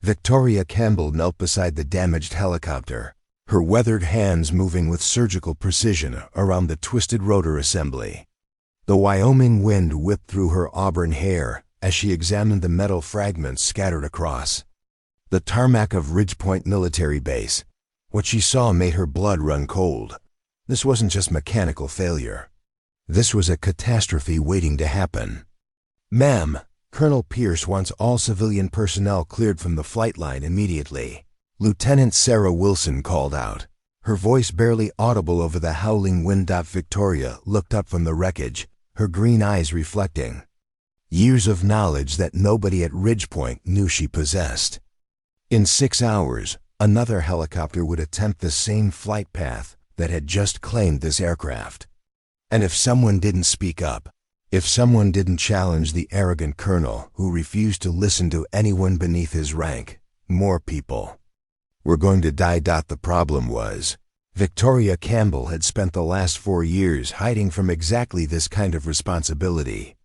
Victoria Campbell knelt beside the damaged helicopter, her weathered hands moving with surgical precision around the twisted rotor assembly. The Wyoming wind whipped through her auburn hair as she examined the metal fragments scattered across the tarmac of Ridgepoint Military Base. What she saw made her blood run cold. This wasn't just mechanical failure. This was a catastrophe waiting to happen. "Ma'am," Colonel Pierce wants all civilian personnel cleared from the flight line immediately. Lieutenant Sarah Wilson called out, her voice barely audible over the howling wind. Victoria looked up from the wreckage, her green eyes reflecting years of knowledge that nobody at Ridgepoint knew she possessed. In 6 hours, another helicopter would attempt the same flight path that had just claimed this aircraft. And if someone didn't speak up, if someone didn't challenge the arrogant colonel who refused to listen to anyone beneath his rank, more people were going to die. The problem was, Victoria Campbell had spent the last 4 years hiding from exactly this kind of responsibility.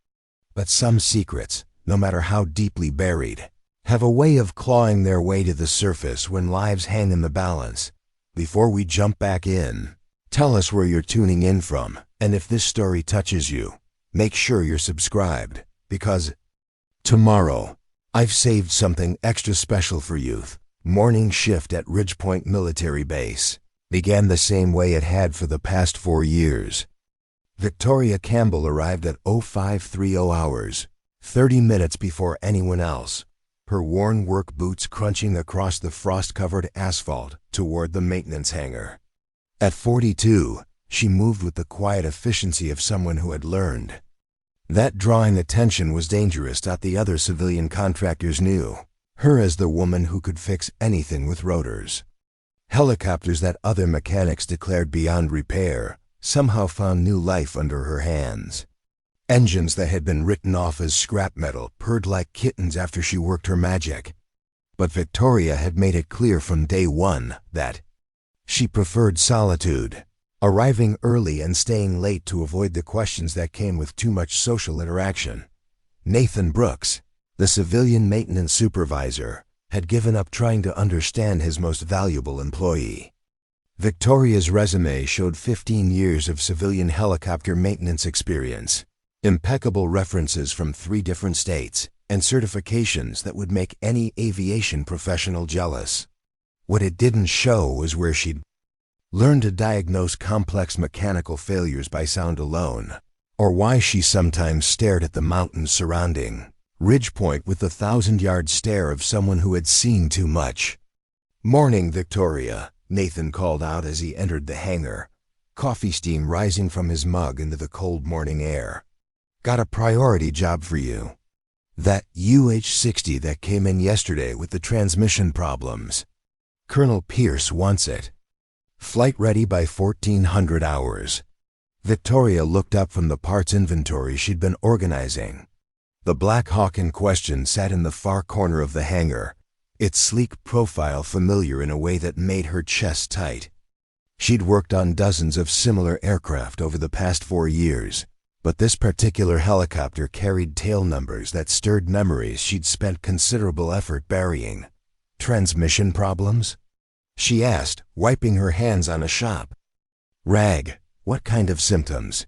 But some secrets, no matter how deeply buried, have a way of clawing their way to the surface when lives hang in the balance. Before we jump back in, tell us where you're tuning in from, and if this story touches you, make sure you're subscribed, because tomorrow, I've saved something extra special for youth. Morning shift at Ridgepoint Military Base began the same way it had for the past 4 years. Victoria Campbell arrived at 0530 hours, 30 minutes before anyone else, her worn work boots crunching across the frost-covered asphalt toward the maintenance hangar. At 42, she moved with the quiet efficiency of someone who had learned that drawing attention was dangerous. The other civilian contractors knew her as the woman who could fix anything with rotors. Helicopters that other mechanics declared beyond repair somehow found new life under her hands. Engines that had been written off as scrap metal purred like kittens after she worked her magic. But Victoria had made it clear from day one that she preferred solitude, arriving early and staying late to avoid the questions that came with too much social interaction. Nathan Brooks, the civilian maintenance supervisor, had given up trying to understand his most valuable employee. Victoria's resume showed 15 years of civilian helicopter maintenance experience, impeccable references from 3 different states, and certifications that would make any aviation professional jealous. What it didn't show was where she'd learned to diagnose complex mechanical failures by sound alone, or why she sometimes stared at the mountains surrounding Ridgepoint with the 1,000-yard stare of someone who had seen too much. "Morning, Victoria," Nathan called out as he entered the hangar, coffee steam rising from his mug into the cold morning air. "Got a priority job for you. That UH-60 that came in yesterday with the transmission problems. Colonel Pierce wants it. Flight ready by 1400 hours. Victoria looked up from the parts inventory she'd been organizing. The Black Hawk in question sat in the far corner of the hangar, its sleek profile familiar in a way that made her chest tight. She'd worked on dozens of similar aircraft over the past 4 years, but this particular helicopter carried tail numbers that stirred memories she'd spent considerable effort burying. "Transmission problems?" she asked, wiping her hands on a shop rag. "What kind of symptoms?"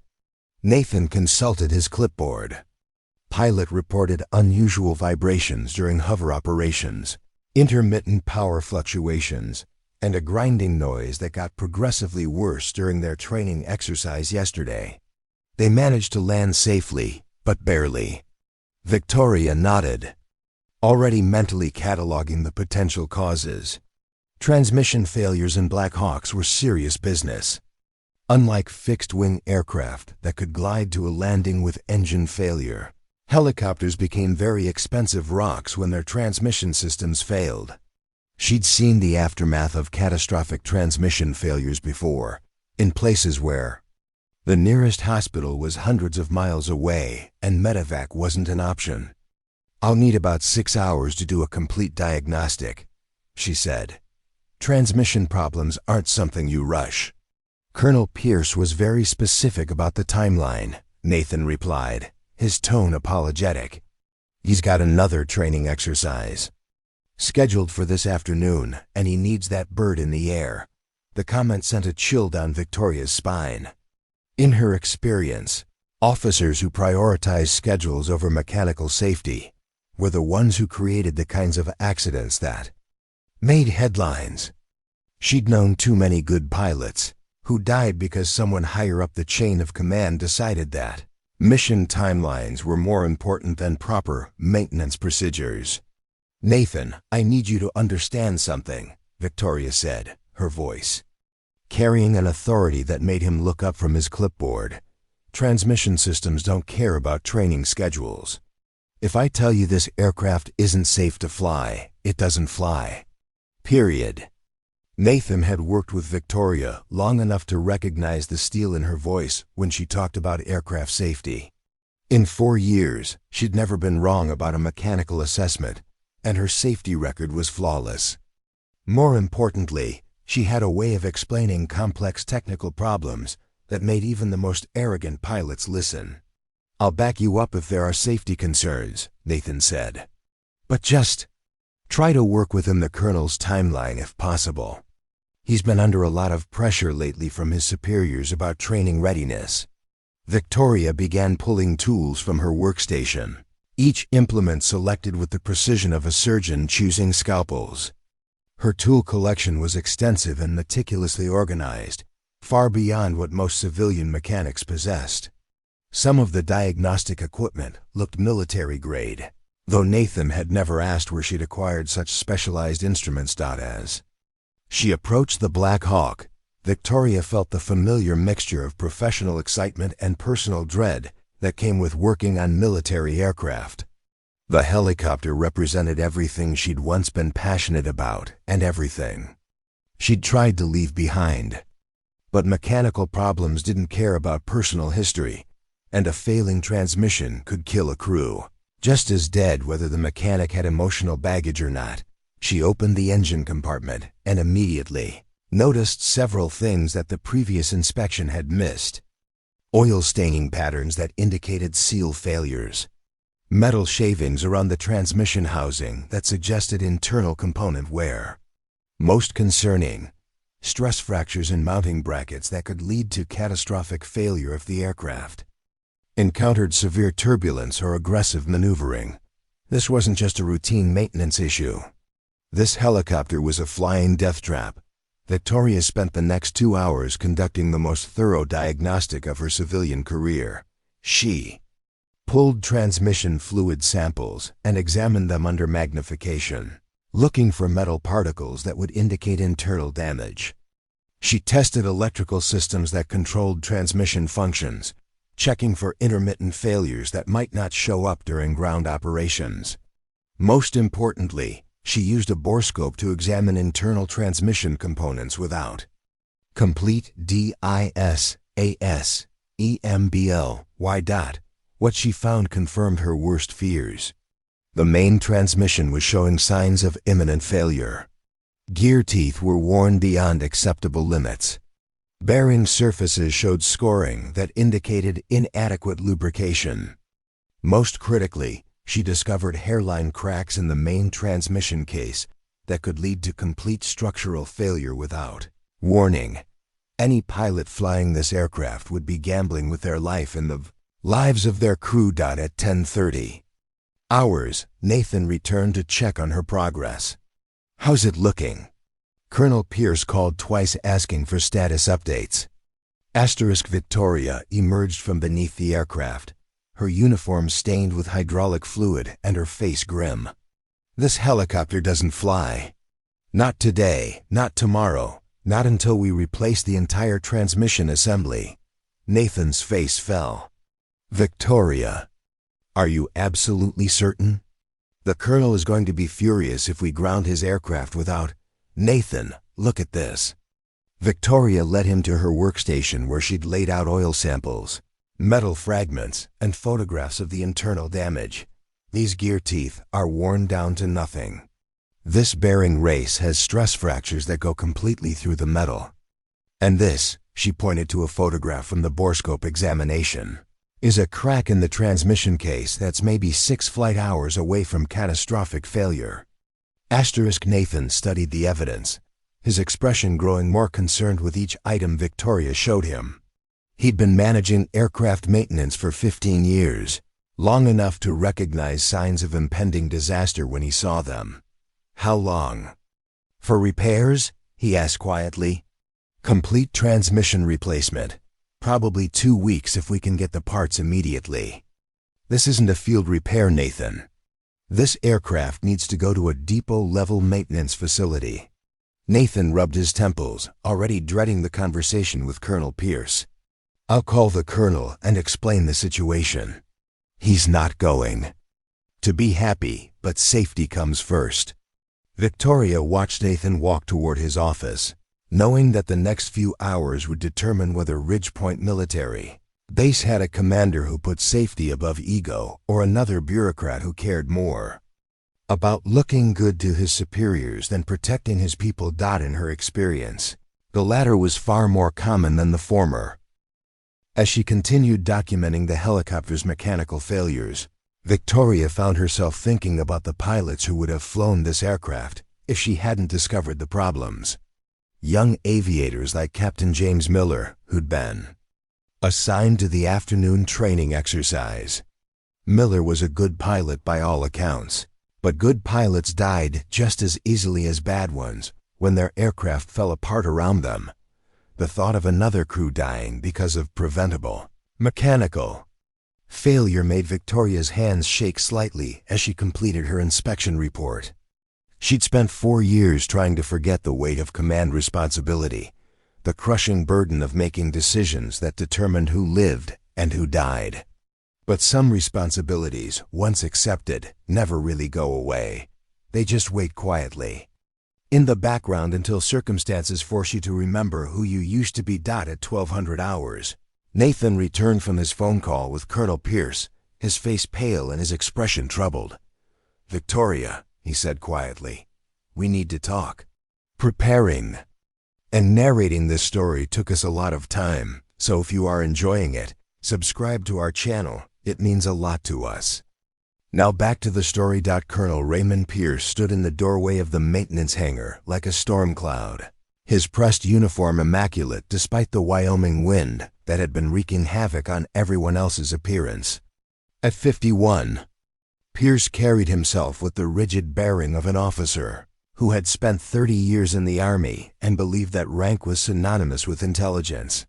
Nathan consulted his clipboard. Pilot reported unusual vibrations during hover operations, intermittent power fluctuations, and a grinding noise that got progressively worse during their training exercise yesterday. They managed to land safely, but barely. Victoria nodded, already mentally cataloging the potential causes. Transmission failures in Black Hawks were serious business. Unlike fixed-wing aircraft that could glide to a landing with engine failure, helicopters became very expensive rocks when their transmission systems failed. She'd seen the aftermath of catastrophic transmission failures before, in places where the nearest hospital was hundreds of miles away and medevac wasn't an option. "I'll need about 6 hours to do a complete diagnostic," she said. "Transmission problems aren't something you rush." "Colonel Pierce was very specific about the timeline," Nathan replied, his tone apologetic. "He's got another training exercise." Scheduled for this afternoon, and he needs that bird in the air. The comment sent a chill down Victoria's spine. In her experience, officers who prioritize schedules over mechanical safety were the ones who created the kinds of accidents that made headlines. She'd known too many good pilots who died because someone higher up the chain of command decided that mission timelines were more important than proper maintenance procedures. "Nathan, I need you to understand something," Victoria said, her voice carrying an authority that made him look up from his clipboard. "Transmission systems don't care about training schedules. If I tell you this aircraft isn't safe to fly, it doesn't fly. Period." Nathan had worked with Victoria long enough to recognize the steel in her voice when she talked about aircraft safety. In 4 years, she'd never been wrong about a mechanical assessment, and her safety record was flawless. More importantly, she had a way of explaining complex technical problems that made even the most arrogant pilots listen. "I'll back you up if there are safety concerns," Nathan said. "But just try to work within the colonel's timeline if possible. He's been under a lot of pressure lately from his superiors about training readiness." Victoria began pulling tools from her workstation, each implement selected with the precision of a surgeon choosing scalpels. Her tool collection was extensive and meticulously organized, far beyond what most civilian mechanics possessed. Some of the diagnostic equipment looked military-grade, though Nathan had never asked where she'd acquired such specialized instruments. As she approached the Black Hawk, Victoria felt the familiar mixture of professional excitement and personal dread that came with working on military aircraft. The helicopter represented everything she'd once been passionate about and everything she'd tried to leave behind. But mechanical problems didn't care about personal history, and a failing transmission could kill a crew just as dead whether the mechanic had emotional baggage or not. She opened the engine compartment and immediately noticed several things that the previous inspection had missed. Oil staining patterns that indicated seal failures, metal shavings around the transmission housing that suggested internal component wear. Most concerning, stress fractures in mounting brackets that could lead to catastrophic failure if the aircraft encountered severe turbulence or aggressive maneuvering. This wasn't just a routine maintenance issue. This helicopter was a flying death trap. Victoria spent the next 2 hours conducting the most thorough diagnostic of her civilian career. She pulled transmission fluid samples and examined them under magnification, looking for metal particles that would indicate internal damage. She tested electrical systems that controlled transmission functions, checking for intermittent failures that might not show up during ground operations. Most importantly, she used a borescope to examine internal transmission components without complete DISASEMBLY. What she found confirmed her worst fears. The main transmission was showing signs of imminent failure. Gear teeth were worn beyond acceptable limits. Bearing surfaces showed scoring that indicated inadequate lubrication. Most critically, she discovered hairline cracks in the main transmission case that could lead to complete structural failure without warning. Any pilot flying this aircraft would be gambling with their life and the lives of their crew. At 10:30 hours, Nathan returned to check on her progress. "How's it looking?" Colonel Pierce called twice asking for status updates. Victoria emerged from beneath the aircraft, her uniform stained with hydraulic fluid and her face grim. "This helicopter doesn't fly. Not today, not tomorrow, not until we replace the entire transmission assembly." Nathan's face fell. "Victoria, are you absolutely certain? The colonel is going to be furious if we ground his aircraft without—" "Nathan, look at this." Victoria led him to her workstation where she'd laid out oil samples, metal fragments, and photographs of the internal damage. "These gear teeth are worn down to nothing. This bearing race has stress fractures that go completely through the metal. And this," she pointed to a photograph from the borescope examination, "is a crack in the transmission case that's maybe 6 flight hours away from catastrophic failure." Nathan studied the evidence, his expression growing more concerned with each item Victoria showed him. He'd been managing aircraft maintenance for 15 years, long enough to recognize signs of impending disaster when he saw them. How long? For repairs? He asked quietly. Complete transmission replacement. Probably 2 weeks if we can get the parts immediately. This isn't a field repair, Nathan. This aircraft needs to go to a depot-level maintenance facility. Nathan rubbed his temples, already dreading the conversation with Colonel Pierce. I'll call the colonel and explain the situation. He's not going. To be happy, but safety comes first. Victoria watched Nathan walk toward his office, knowing that the next few hours would determine whether Ridgepoint Military Base had a commander who put safety above ego or another bureaucrat who cared more about looking good to his superiors than protecting his people. In her experience, the latter was far more common than the former. As she continued documenting the helicopter's mechanical failures, Victoria found herself thinking about the pilots who would have flown this aircraft if she hadn't discovered the problems. Young aviators like Captain James Miller, who'd been assigned to the afternoon training exercise. Miller was a good pilot by all accounts, but good pilots died just as easily as bad ones when their aircraft fell apart around them. The thought of another crew dying because of preventable mechanical failure made Victoria's hands shake slightly as she completed her inspection report. She'd spent 4 years trying to forget the weight of command responsibility, the crushing burden of making decisions that determined who lived and who died. But some responsibilities, once accepted, never really go away. They just wait quietly in the background until circumstances force you to remember who you used to be. At 1200 hours, Nathan returned from his phone call with Colonel Pierce, his face pale and his expression troubled. Victoria, he said quietly, we need to talk. Preparing and narrating this story took us a lot of time, so if you are enjoying it, subscribe to our channel. It means a lot to us. Now back to the story. Colonel Raymond Pierce stood in the doorway of the maintenance hangar like a storm cloud, his pressed uniform immaculate despite the Wyoming wind that had been wreaking havoc on everyone else's appearance. At 51, Pierce carried himself with the rigid bearing of an officer who had spent 30 years in the Army and believed that rank was synonymous with intelligence.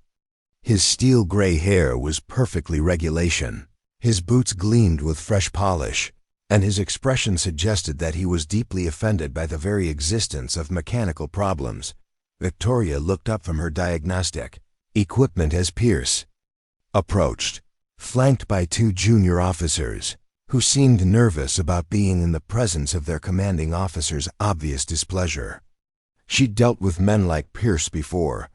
His steel-gray hair was perfectly regulation, his boots gleamed with fresh polish, and his expression suggested that he was deeply offended by the very existence of mechanical problems. Victoria looked up from her diagnostic equipment as Pierce approached, flanked by 2 junior officers who seemed nervous about being in the presence of their commanding officer's obvious displeasure. She'd dealt with men like Pierce before,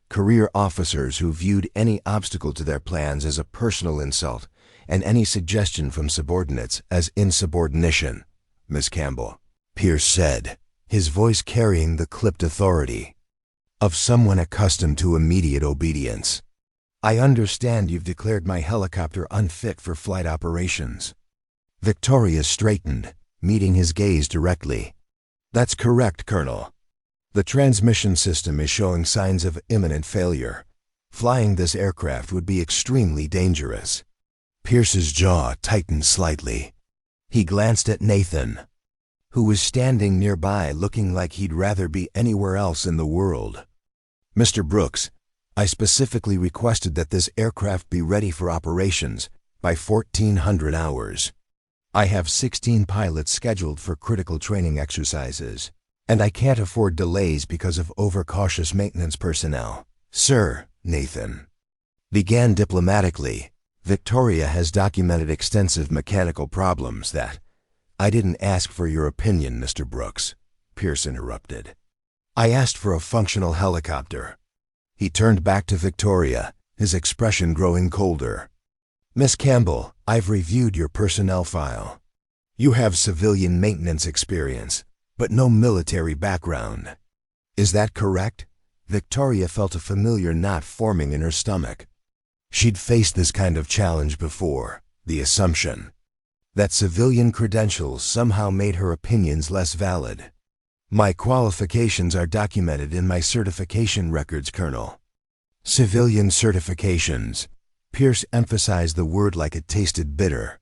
career officers who viewed any obstacle to their plans as a personal insult and any suggestion from subordinates as insubordination. Miss Campbell, Pierce said, his voice carrying the clipped authority of someone accustomed to immediate obedience. I understand you've declared my helicopter unfit for flight operations. Victoria straightened, meeting his gaze directly. That's correct, Colonel. The transmission system is showing signs of imminent failure. Flying this aircraft would be extremely dangerous. Pierce's jaw tightened slightly. He glanced at Nathan, who was standing nearby looking like he'd rather be anywhere else in the world. Mr. Brooks, I specifically requested that this aircraft be ready for operations by 1400 hours. I have 16 pilots scheduled for critical training exercises, and I can't afford delays because of overcautious maintenance personnel. Sir, Nathan began diplomatically, Victoria has documented extensive mechanical problems that— I didn't ask for your opinion, Mr. Brooks, Pierce interrupted. I asked for a functional helicopter. He turned back to Victoria, his expression growing colder. Miss Campbell, I've reviewed your personnel file. You have civilian maintenance experience, but no military background. Is that correct? Victoria felt a familiar knot forming in her stomach. She'd faced this kind of challenge before, the assumption that civilian credentials somehow made her opinions less valid. My qualifications are documented in my certification records, Colonel. Civilian certifications. Pierce emphasized the word like it tasted bitter.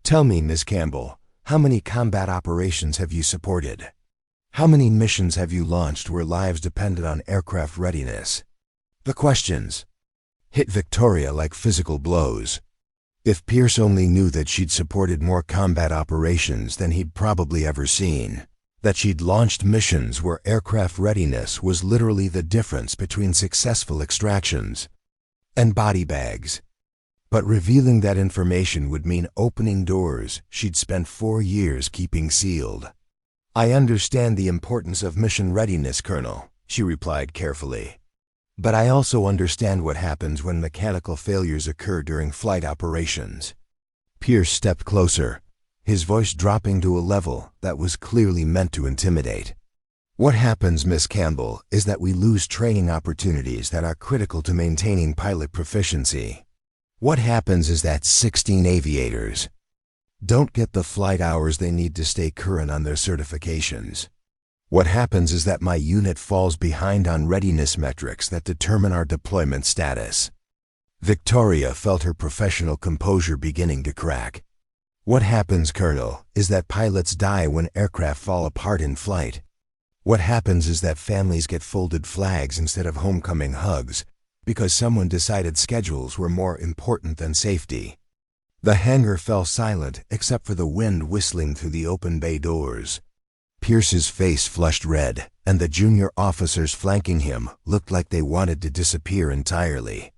Tell me, Miss Campbell, how many combat operations have you supported? How many missions have you launched where lives depended on aircraft readiness? The questions hit Victoria like physical blows. If Pierce only knew that she'd supported more combat operations than he'd probably ever seen, that she'd launched missions where aircraft readiness was literally the difference between successful extractions and body bags. But revealing that information would mean opening doors she'd spent 4 years keeping sealed. I understand the importance of mission readiness, Colonel, she replied carefully. But I also understand what happens when mechanical failures occur during flight operations. Pierce stepped closer, his voice dropping to a level that was clearly meant to intimidate. What happens, Miss Campbell, is that we lose training opportunities that are critical to maintaining pilot proficiency. What happens is that 16 aviators don't get the flight hours they need to stay current on their certifications. What happens is that my unit falls behind on readiness metrics that determine our deployment status. Victoria felt her professional composure beginning to crack. What happens, Colonel, is that pilots die when aircraft fall apart in flight. What happens is that families get folded flags instead of homecoming hugs because someone decided schedules were more important than safety. The hangar fell silent except for the wind whistling through the open bay doors. Pierce's face flushed red, and the junior officers flanking him looked like they wanted to disappear entirely.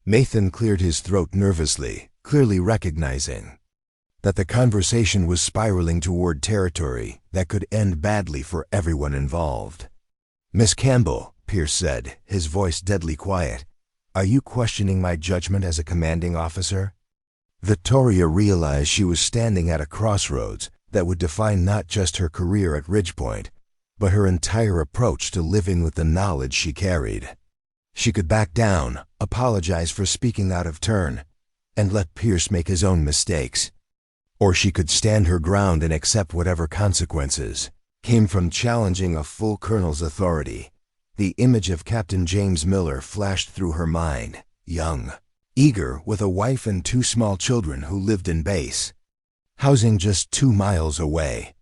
Nathan cleared his throat nervously, clearly recognizing that the conversation was spiraling toward territory that could end badly for everyone involved. Miss Campbell, Pierce said, his voice deadly quiet, are you questioning my judgment as a commanding officer? Victoria realized she was standing at a crossroads that would define not just her career at Ridgepoint, but her entire approach to living with the knowledge she carried. She could back down, apologize for speaking out of turn, and let Pierce make his own mistakes. Or she could stand her ground and accept whatever consequences came from challenging a full colonel's authority. The image of Captain James Miller flashed through her mind, young, eager, with a wife and 2 small children who lived in base housing just 2 miles away.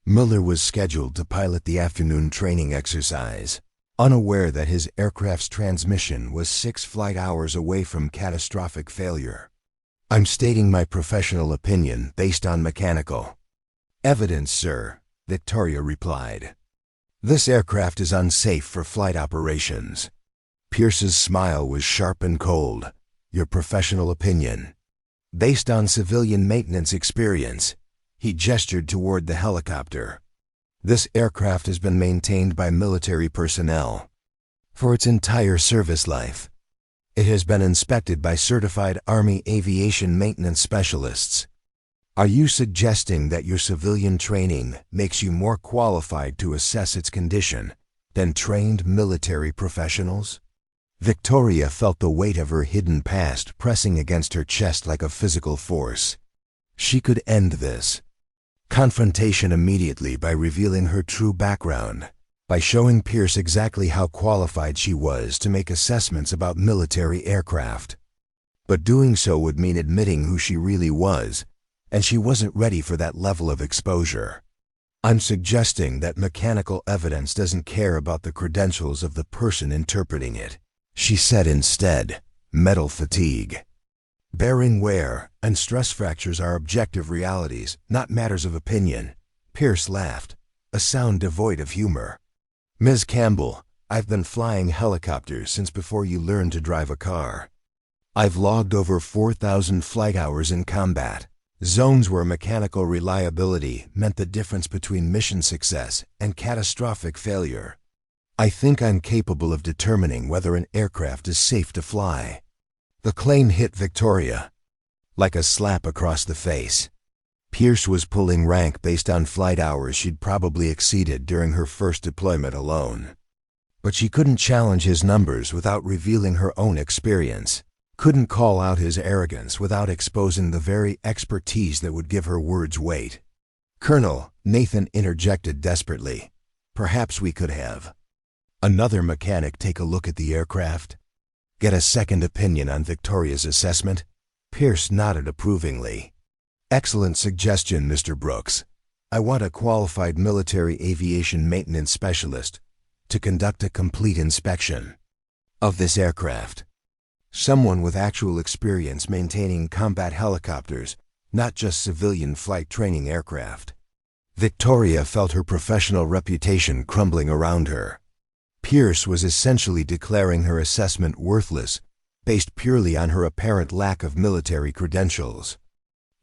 Miller was scheduled to pilot the afternoon training exercise, unaware that his aircraft's transmission was 6 flight hours away from catastrophic failure. I'm stating my professional opinion based on mechanical evidence, sir, Victoria replied. This aircraft is unsafe for flight operations. Pierce's smile was sharp and cold. Your professional opinion. Based on civilian maintenance experience, he gestured toward the helicopter. This aircraft has been maintained by military personnel for its entire service life. It has been inspected by certified Army aviation maintenance specialists. Are you suggesting that your civilian training makes you more qualified to assess its condition than trained military professionals? Victoria felt the weight of her hidden past pressing against her chest like a physical force. She could end this confrontation immediately by revealing her true background, by showing Pierce exactly how qualified she was to make assessments about military aircraft. But doing so would mean admitting who she really was, and she wasn't ready for that level of exposure. I'm suggesting that mechanical evidence doesn't care about the credentials of the person interpreting it, she said instead. Metal fatigue, bearing wear, and stress fractures are objective realities, not matters of opinion. Pierce laughed, a sound devoid of humor. Ms. Campbell, I've been flying helicopters since before you learned to drive a car. I've logged over 4,000 flight hours in combat, zones where mechanical reliability meant the difference between mission success and catastrophic failure. I think I'm capable of determining whether an aircraft is safe to fly. The claim hit Victoria like a slap across the face. Pierce was pulling rank based on flight hours she'd probably exceeded during her first deployment alone. But she couldn't challenge his numbers without revealing her own experience, couldn't call out his arrogance without exposing the very expertise that would give her words weight. Colonel, Nathan interjected desperately, Perhaps we could have another mechanic take a look at the aircraft. Get a second opinion on Victoria's assessment? Pierce nodded approvingly. Excellent suggestion, Mr. Brooks. I want a qualified military aviation maintenance specialist to conduct a complete inspection of this aircraft. Someone with actual experience maintaining combat helicopters, not just civilian flight training aircraft. Victoria felt her professional reputation crumbling around her. Pierce was essentially declaring her assessment worthless, based purely on her apparent lack of military credentials.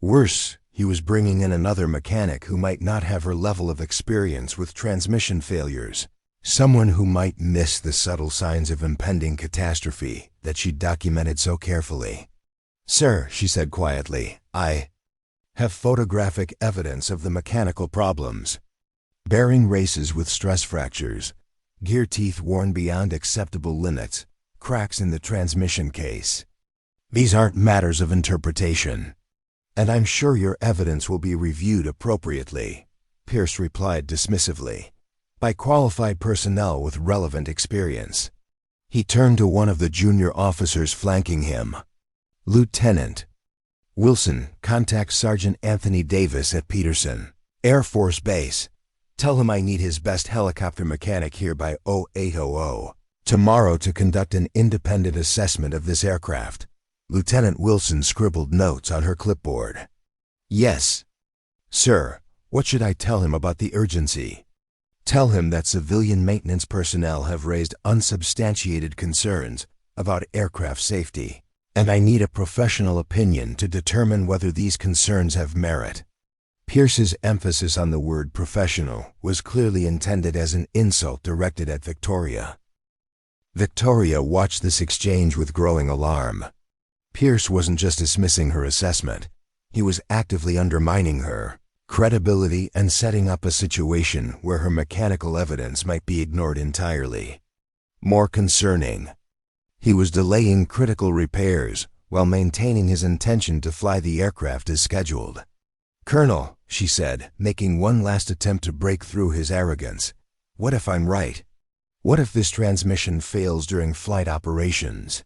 Worse, he was bringing in another mechanic who might not have her level of experience with transmission failures. Someone who might miss the subtle signs of impending catastrophe that she documented so carefully. Sir, she said quietly, I have photographic evidence of the mechanical problems. Bearing races with stress fractures, gear teeth worn beyond acceptable limits, cracks in the transmission case. These aren't matters of interpretation, and I'm sure your evidence will be reviewed appropriately, Pierce replied dismissively, by qualified personnel with relevant experience. He turned to one of the junior officers flanking him. Lieutenant Wilson, contact Sergeant Anthony Davis at Peterson Air Force Base. Tell him I need his best helicopter mechanic here by 0800 tomorrow to conduct an independent assessment of this aircraft. Lieutenant Wilson scribbled notes on her clipboard. Yes. Sir, what should I tell him about the urgency? Tell him that civilian maintenance personnel have raised unsubstantiated concerns about aircraft safety, and I need a professional opinion to determine whether these concerns have merit. Pierce's emphasis on the word professional was clearly intended as an insult directed at Victoria. Victoria watched this exchange with growing alarm. Pierce wasn't just dismissing her assessment, he was actively undermining her credibility and setting up a situation where her mechanical evidence might be ignored entirely. More concerning, he was delaying critical repairs while maintaining his intention to fly the aircraft as scheduled. Colonel, she said, making one last attempt to break through his arrogance, what if I'm right? What if this transmission fails during flight operations?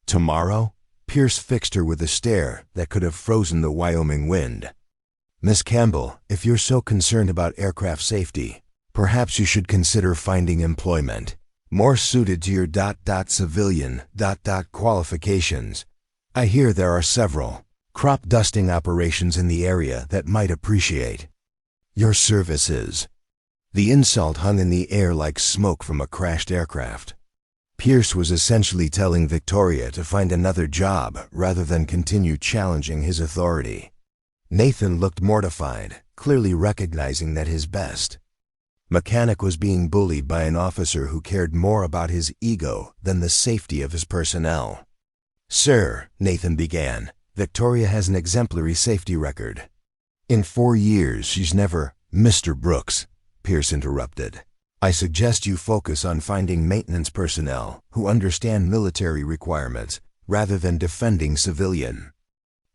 Tomorrow? Pierce fixed her with a stare that could have frozen the Wyoming wind. Miss Campbell, if you're so concerned about aircraft safety, perhaps you should consider finding employment more suited to your civilian qualifications. I hear there are several crop dusting operations in the area that might appreciate your services. The insult hung in the air like smoke from a crashed aircraft. Pierce was essentially telling Victoria to find another job rather than continue challenging his authority. Nathan looked mortified, clearly recognizing that his best mechanic was being bullied by an officer who cared more about his ego than the safety of his personnel. Sir, Nathan began, Victoria has an exemplary safety record. In 4 years, she's never... Mr. Brooks, Pierce interrupted. I suggest you focus on finding maintenance personnel who understand military requirements rather than defending civilian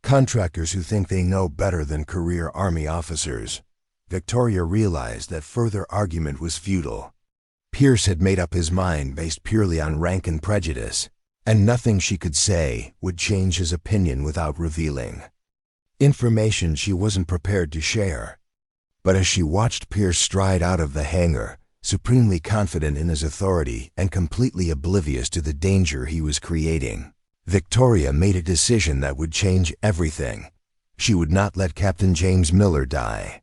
contractors who think they know better than career Army officers. Victoria realized that further argument was futile. Pierce had made up his mind based purely on rank and prejudice, and nothing she could say would change his opinion without revealing information she wasn't prepared to share. But as she watched Pierce stride out of the hangar, supremely confident in his authority and completely oblivious to the danger he was creating, Victoria made a decision that would change everything. She would not let Captain James Miller die.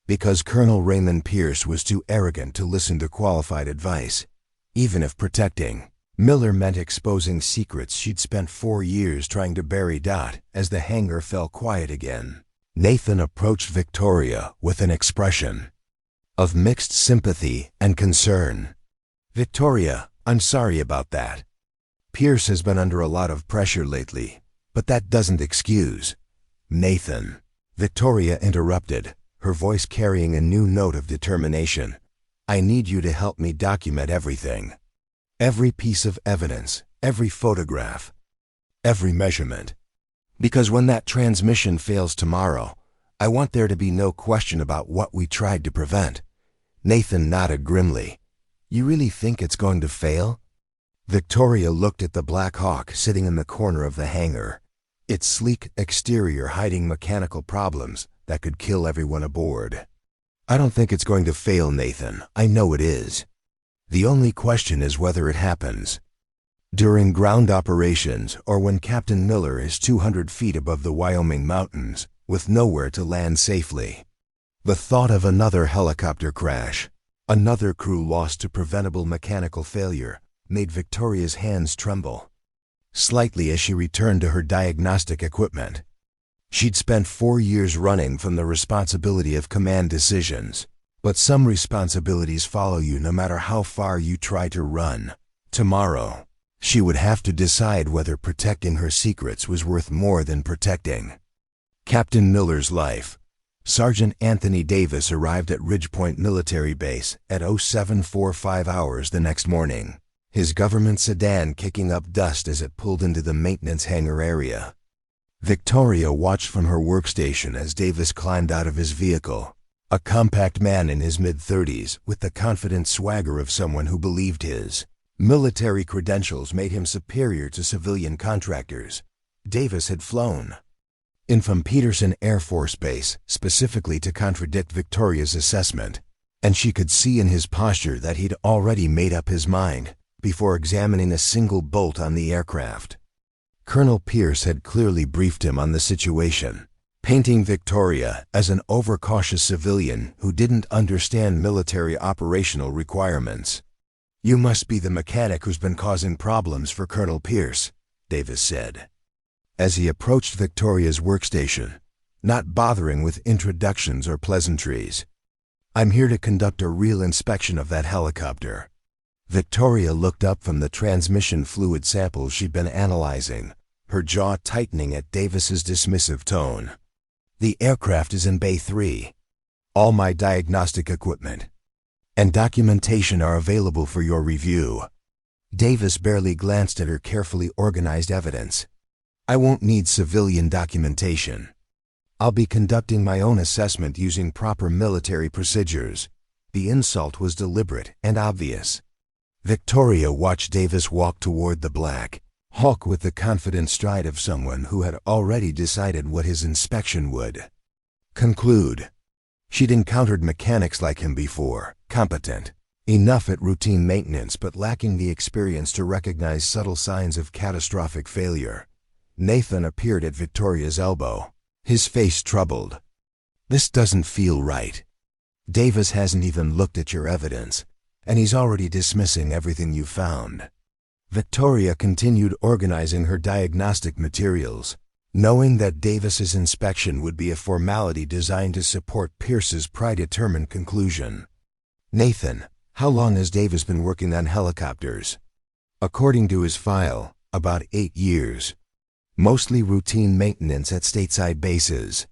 Because Colonel Raymond Pierce was too arrogant to listen to qualified advice, even if protecting Miller meant exposing secrets she'd spent 4 years trying to bury. As the hangar fell quiet again, Nathan approached Victoria with an expression of mixed sympathy and concern. Victoria, I'm sorry about that. Pierce has been under a lot of pressure lately, but that doesn't excuse. Nathan, Victoria interrupted, her voice carrying a new note of determination. I need you to help me document everything. Every piece of evidence, every photograph, every measurement. Because when that transmission fails tomorrow, I want there to be no question about what we tried to prevent. Nathan nodded grimly. You really think it's going to fail? Victoria looked at the Black Hawk sitting in the corner of the hangar, its sleek exterior hiding mechanical problems that could kill everyone aboard. I don't think it's going to fail, Nathan. I know it is. The only question is whether it happens. During ground operations or when Captain Miller is 200 feet above the Wyoming mountains with nowhere to land safely. The thought of another helicopter crash, another crew lost to preventable mechanical failure, made Victoria's hands tremble slightly as she returned to her diagnostic equipment. She'd spent 4 years running from the responsibility of command decisions, but some responsibilities follow you no matter how far you try to run. Tomorrow, she would have to decide whether protecting her secrets was worth more than protecting Captain Miller's life. Sergeant Anthony Davis arrived at Ridgepoint Military Base at 0745 hours the next morning, his government sedan kicking up dust as it pulled into the maintenance hangar area. Victoria watched from her workstation as Davis climbed out of his vehicle, a compact man in his mid-30s with the confident swagger of someone who believed his military credentials made him superior to civilian contractors. Davis had flown in from Peterson Air Force Base specifically to contradict Victoria's assessment, and she could see in his posture that he'd already made up his mind before examining a single bolt on the aircraft. Colonel Pierce had clearly briefed him on the situation, painting Victoria as an overcautious civilian who didn't understand military operational requirements. You must be the mechanic who's been causing problems for Colonel Pierce, Davis said, as he approached Victoria's workstation, not bothering with introductions or pleasantries. I'm here to conduct a real inspection of that helicopter. Victoria looked up from the transmission fluid samples she'd been analyzing, her jaw tightening at Davis's dismissive tone. The aircraft is in Bay 3. All my diagnostic equipment and documentation are available for your review. Davis barely glanced at her carefully organized evidence. I won't need civilian documentation. I'll be conducting my own assessment using proper military procedures. The insult was deliberate and obvious. Victoria watched Davis walk toward the Black Hawk with the confident stride of someone who had already decided what his inspection would conclude. She'd encountered mechanics like him before, competent enough at routine maintenance but lacking the experience to recognize subtle signs of catastrophic failure. Nathan appeared at Victoria's elbow, his face troubled. This doesn't feel right. Davis hasn't even looked at your evidence, and he's already dismissing everything you found. Victoria continued organizing her diagnostic materials, knowing that Davis's inspection would be a formality designed to support Pierce's predetermined conclusion. Nathan, how long has Davis been working on helicopters? According to his file, about 8 years. Mostly routine maintenance at stateside bases.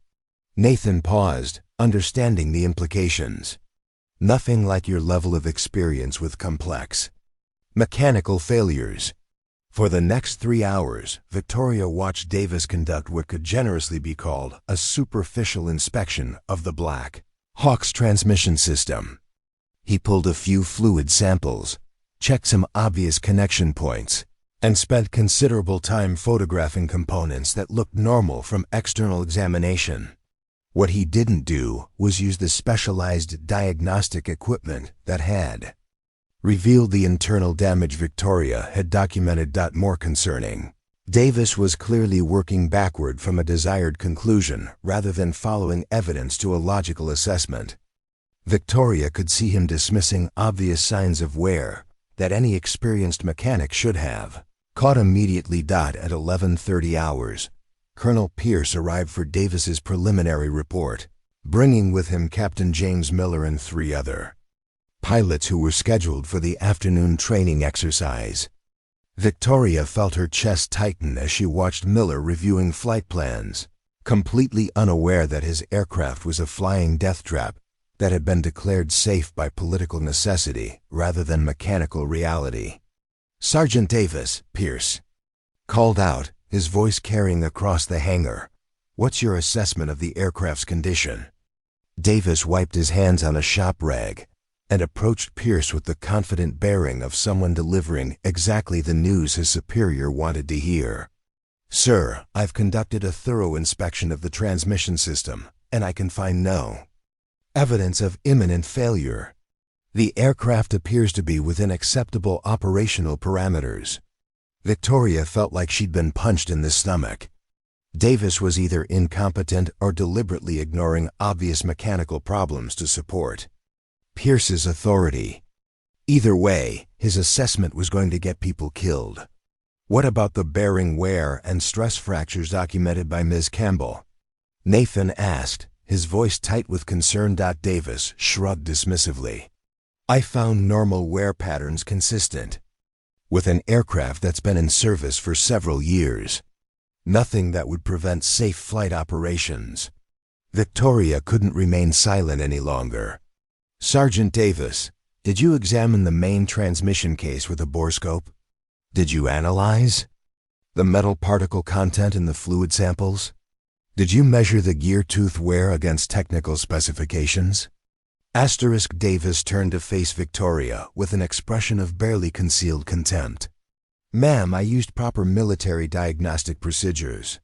Nathan paused, understanding the implications. Nothing like your level of experience with complex mechanical failures. For the next 3 hours, Victoria watched Davis conduct what could generously be called a superficial inspection of the Black Hawk's transmission system. He pulled a few fluid samples, checked some obvious connection points, and spent considerable time photographing components that looked normal from external examination. What he didn't do was use the specialized diagnostic equipment that had revealed the internal damage Victoria had documented. More concerning, Davis was clearly working backward from a desired conclusion rather than following evidence to a logical assessment. Victoria could see him dismissing obvious signs of wear that any experienced mechanic should have caught immediately. At 11:30 hours, Colonel Pierce arrived for Davis's preliminary report, bringing with him Captain James Miller and 3 other pilots who were scheduled for the afternoon training exercise. Victoria felt her chest tighten as she watched Miller reviewing flight plans, completely unaware that his aircraft was a flying death trap that had been declared safe by political necessity rather than mechanical reality. Sergeant Davis, Pierce called out, his voice carrying across the hangar. What's your assessment of the aircraft's condition? Davis wiped his hands on a shop rag, and approached Pierce with the confident bearing of someone delivering exactly the news his superior wanted to hear. "Sir, I've conducted a thorough inspection of the transmission system, and I can find no evidence of imminent failure. The aircraft appears to be within acceptable operational parameters." Victoria felt like she'd been punched in the stomach. Davis was either incompetent or deliberately ignoring obvious mechanical problems to support Pierce's authority. Either way, his assessment was going to get people killed. "What about the bearing wear and stress fractures documented by Ms. Campbell?" Nathan asked, his voice tight with concern. Davis shrugged dismissively. "I found normal wear patterns consistent with an aircraft that's been in service for several years. Nothing that would prevent safe flight operations." Victoria couldn't remain silent any longer. "Sergeant Davis, did you examine the main transmission case with a borescope? Did you analyze the metal particle content in the fluid samples? Did you measure the gear tooth wear against technical specifications?" Davis turned to face Victoria with an expression of barely concealed contempt. "Ma'am, I used proper military diagnostic procedures.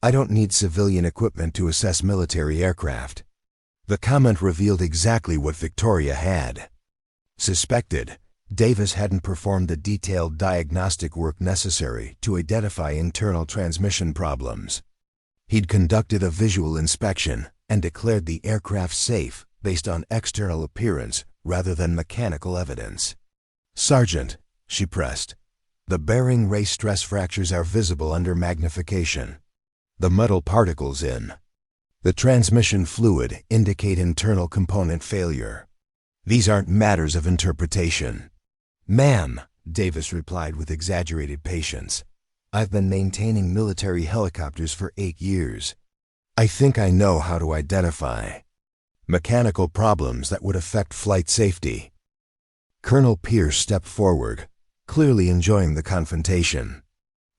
I don't need civilian equipment to assess military aircraft." The comment revealed exactly what Victoria had suspected. Davis hadn't performed the detailed diagnostic work necessary to identify internal transmission problems. He'd conducted a visual inspection and declared the aircraft safe based on external appearance rather than mechanical evidence. "Sergeant," she pressed, "the bearing race stress fractures are visible under magnification. The metal particles in the transmission fluid indicate internal component failure. These aren't matters of interpretation." "Ma'am," Davis replied with exaggerated patience, "I've been maintaining military helicopters for 8 years. I think I know how to identify mechanical problems that would affect flight safety." Colonel Pierce stepped forward, clearly enjoying the confrontation.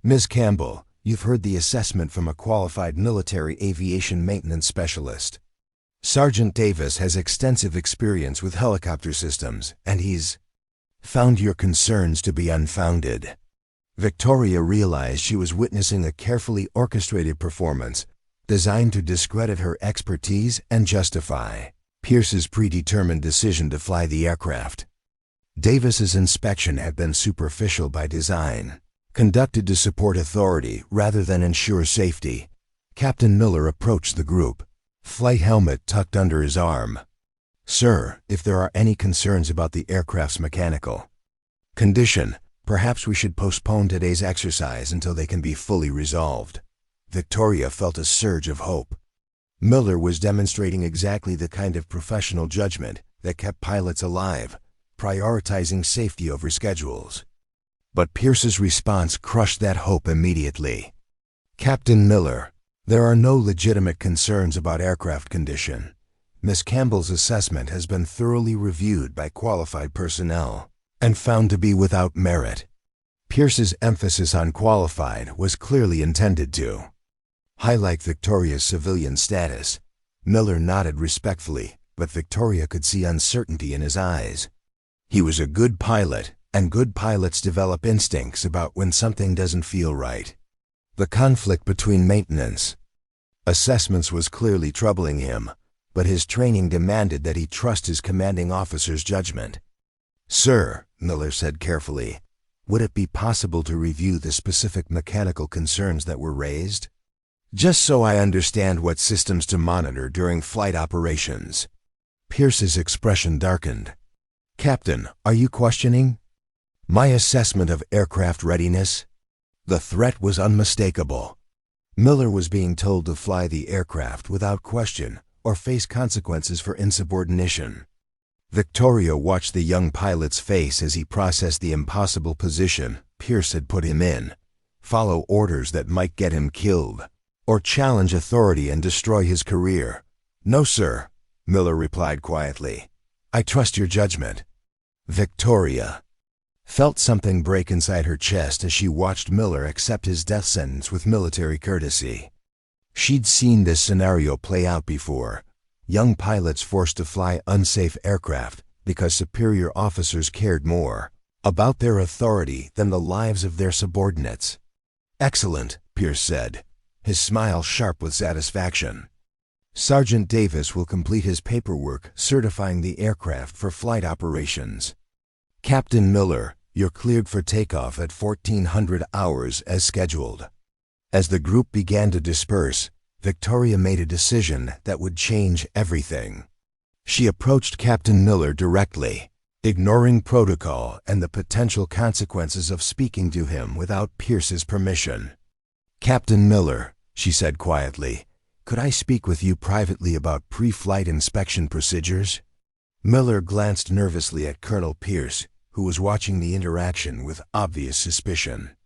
"Ms. Campbell, you've heard the assessment from a qualified military aviation maintenance specialist. Sergeant Davis has extensive experience with helicopter systems, and he's found your concerns to be unfounded." Victoria realized she was witnessing a carefully orchestrated performance designed to discredit her expertise and justify Pierce's predetermined decision to fly the aircraft. Davis's inspection had been superficial by design, conducted to support authority rather than ensure safety. Captain Miller approached the group, flight helmet tucked under his arm. "Sir, if there are any concerns about the aircraft's mechanical condition, perhaps we should postpone today's exercise until they can be fully resolved." Victoria felt a surge of hope. Miller was demonstrating exactly the kind of professional judgment that kept pilots alive, prioritizing safety over schedules. But Pierce's response crushed that hope immediately. "Captain Miller, there are no legitimate concerns about aircraft condition. Miss Campbell's assessment has been thoroughly reviewed by qualified personnel and found to be without merit." Pierce's emphasis on qualified was clearly intended to highlight Victoria's civilian status. Miller nodded respectfully, but Victoria could see uncertainty in his eyes. He was a good pilot, and good pilots develop instincts about when something doesn't feel right. The conflict between maintenance assessments was clearly troubling him, but his training demanded that he trust his commanding officer's judgment. "Sir," Miller said carefully, "would it be possible to review the specific mechanical concerns that were raised? Just so I understand what systems to monitor during flight operations." Pierce's expression darkened. "Captain, are you questioning my assessment of aircraft readiness?" The threat was unmistakable. Miller was being told to fly the aircraft without question or face consequences for insubordination. Victoria watched the young pilot's face as he processed the impossible position Pierce had put him in: follow orders that might get him killed, or challenge authority and destroy his career. "No, sir," Miller replied quietly. "I trust your judgment." Victoria felt something break inside her chest as she watched Miller accept his death sentence with military courtesy. She'd seen this scenario play out before: young pilots forced to fly unsafe aircraft because superior officers cared more about their authority than the lives of their subordinates. "Excellent," Pierce said, his smile sharp with satisfaction. "Sergeant Davis will complete his paperwork certifying the aircraft for flight operations. Captain Miller, you're cleared for takeoff at 1400 hours as scheduled." As the group began to disperse, Victoria made a decision that would change everything. She approached Captain Miller directly, ignoring protocol and the potential consequences of speaking to him without Pierce's permission. "Captain Miller," she said quietly, "could I speak with you privately about pre-flight inspection procedures?" Miller glanced nervously at Colonel Pierce, who was watching the interaction with obvious suspicion.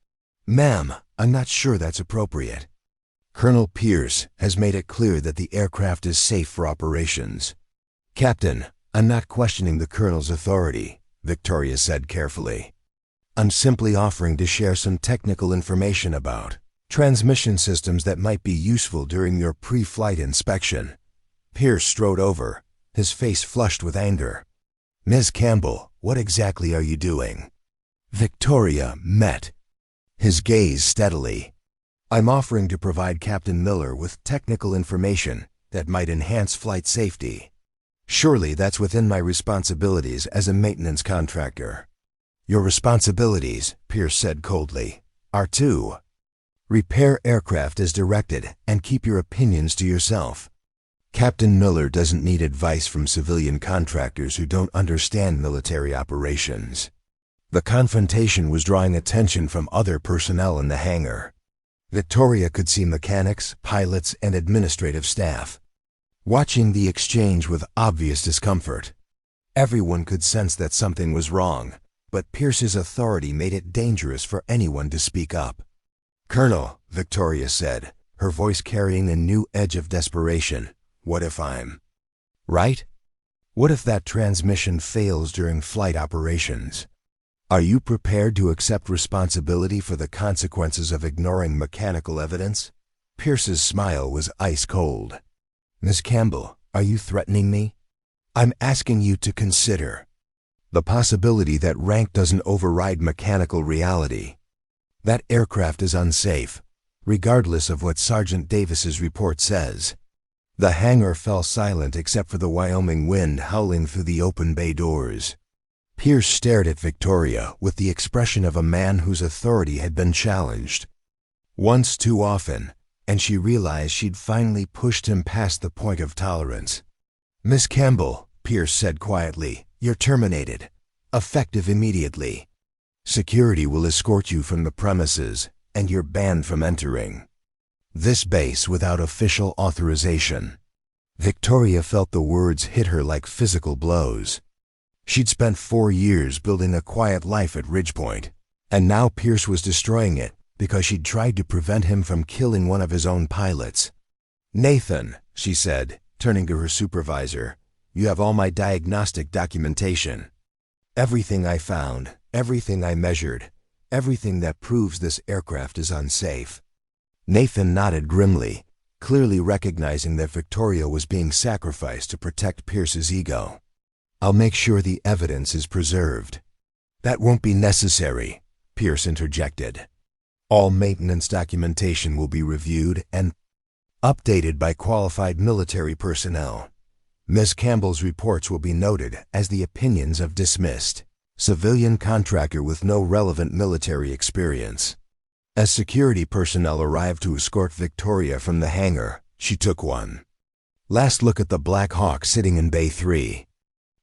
"Ma'am, I'm not sure that's appropriate. Colonel Pierce has made it clear that the aircraft is safe for operations." "Captain, I'm not questioning the Colonel's authority," Victoria said carefully. "I'm simply offering to share some technical information about transmission systems that might be useful during your pre-flight inspection." Pierce strode over, his face flushed with anger. "Ms. Campbell, what exactly are you doing?" Victoria met his gaze steadily. "I'm offering to provide Captain Miller with technical information that might enhance flight safety. Surely that's within my responsibilities as a maintenance contractor." "Your responsibilities," Pierce said coldly, "are to repair aircraft as directed and keep your opinions to yourself. Captain Miller doesn't need advice from civilian contractors who don't understand military operations." The confrontation was drawing attention from other personnel in the hangar. Victoria could see mechanics, pilots, and administrative staff watching the exchange with obvious discomfort. Everyone could sense that something was wrong, but Pierce's authority made it dangerous for anyone to speak up. "Colonel," Victoria said, her voice carrying a new edge of desperation, "what if I'm right? What if that transmission fails during flight operations? Are you prepared to accept responsibility for the consequences of ignoring mechanical evidence?" Pierce's smile was ice cold. "Miss Campbell, are you threatening me? I'm asking you to consider the possibility that rank doesn't override mechanical reality. That aircraft is unsafe, regardless of what Sergeant Davis's report says." The hangar fell silent except for the Wyoming wind howling through the open bay doors. Pierce stared at Victoria with the expression of a man whose authority had been challenged once too often, and she realized she'd finally pushed him past the point of tolerance. "Miss Campbell," Pierce said quietly, "you're terminated, effective immediately. Security will escort you from the premises, and you're banned from entering this base without official authorization." Victoria felt the words hit her like physical blows. She'd spent 4 years building a quiet life at Ridgepoint, and now Pierce was destroying it because she'd tried to prevent him from killing one of his own pilots. "Nathan," she said, turning to her supervisor, "you have all my diagnostic documentation. Everything I found, everything I measured, everything that proves this aircraft is unsafe." Nathan nodded grimly, clearly recognizing that Victoria was being sacrificed to protect Pierce's ego. "I'll make sure the evidence is preserved." "That won't be necessary," Pierce interjected. "All maintenance documentation will be reviewed and updated by qualified military personnel. Ms. Campbell's reports will be noted as the opinions of dismissed civilian contractor with no relevant military experience." As security personnel arrived to escort Victoria from the hangar, she took one last look at the Black Hawk sitting in Bay 3.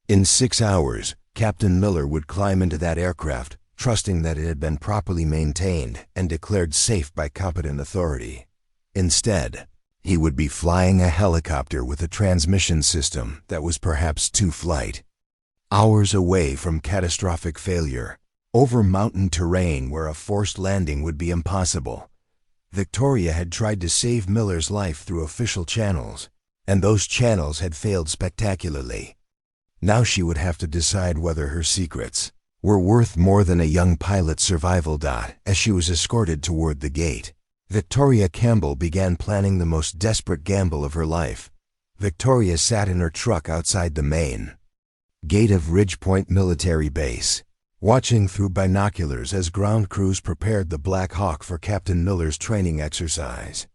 In 6 hours, Captain Miller would climb into that aircraft, trusting that it had been properly maintained and declared safe by competent authority. Instead, he would be flying a helicopter with a transmission system that was perhaps 2 flight hours away from catastrophic failure, over mountain terrain where a forced landing would be impossible. Victoria had tried to save Miller's life through official channels, and those channels had failed spectacularly. Now she would have to decide whether her secrets were worth more than a young pilot's survival dot as she was escorted toward the gate. Victoria Campbell began planning the most desperate gamble of her life. Victoria sat in her truck outside the main Gate of Ridgepoint Military Base, watching through binoculars as ground crews prepared the Black Hawk for Captain Miller's training exercise.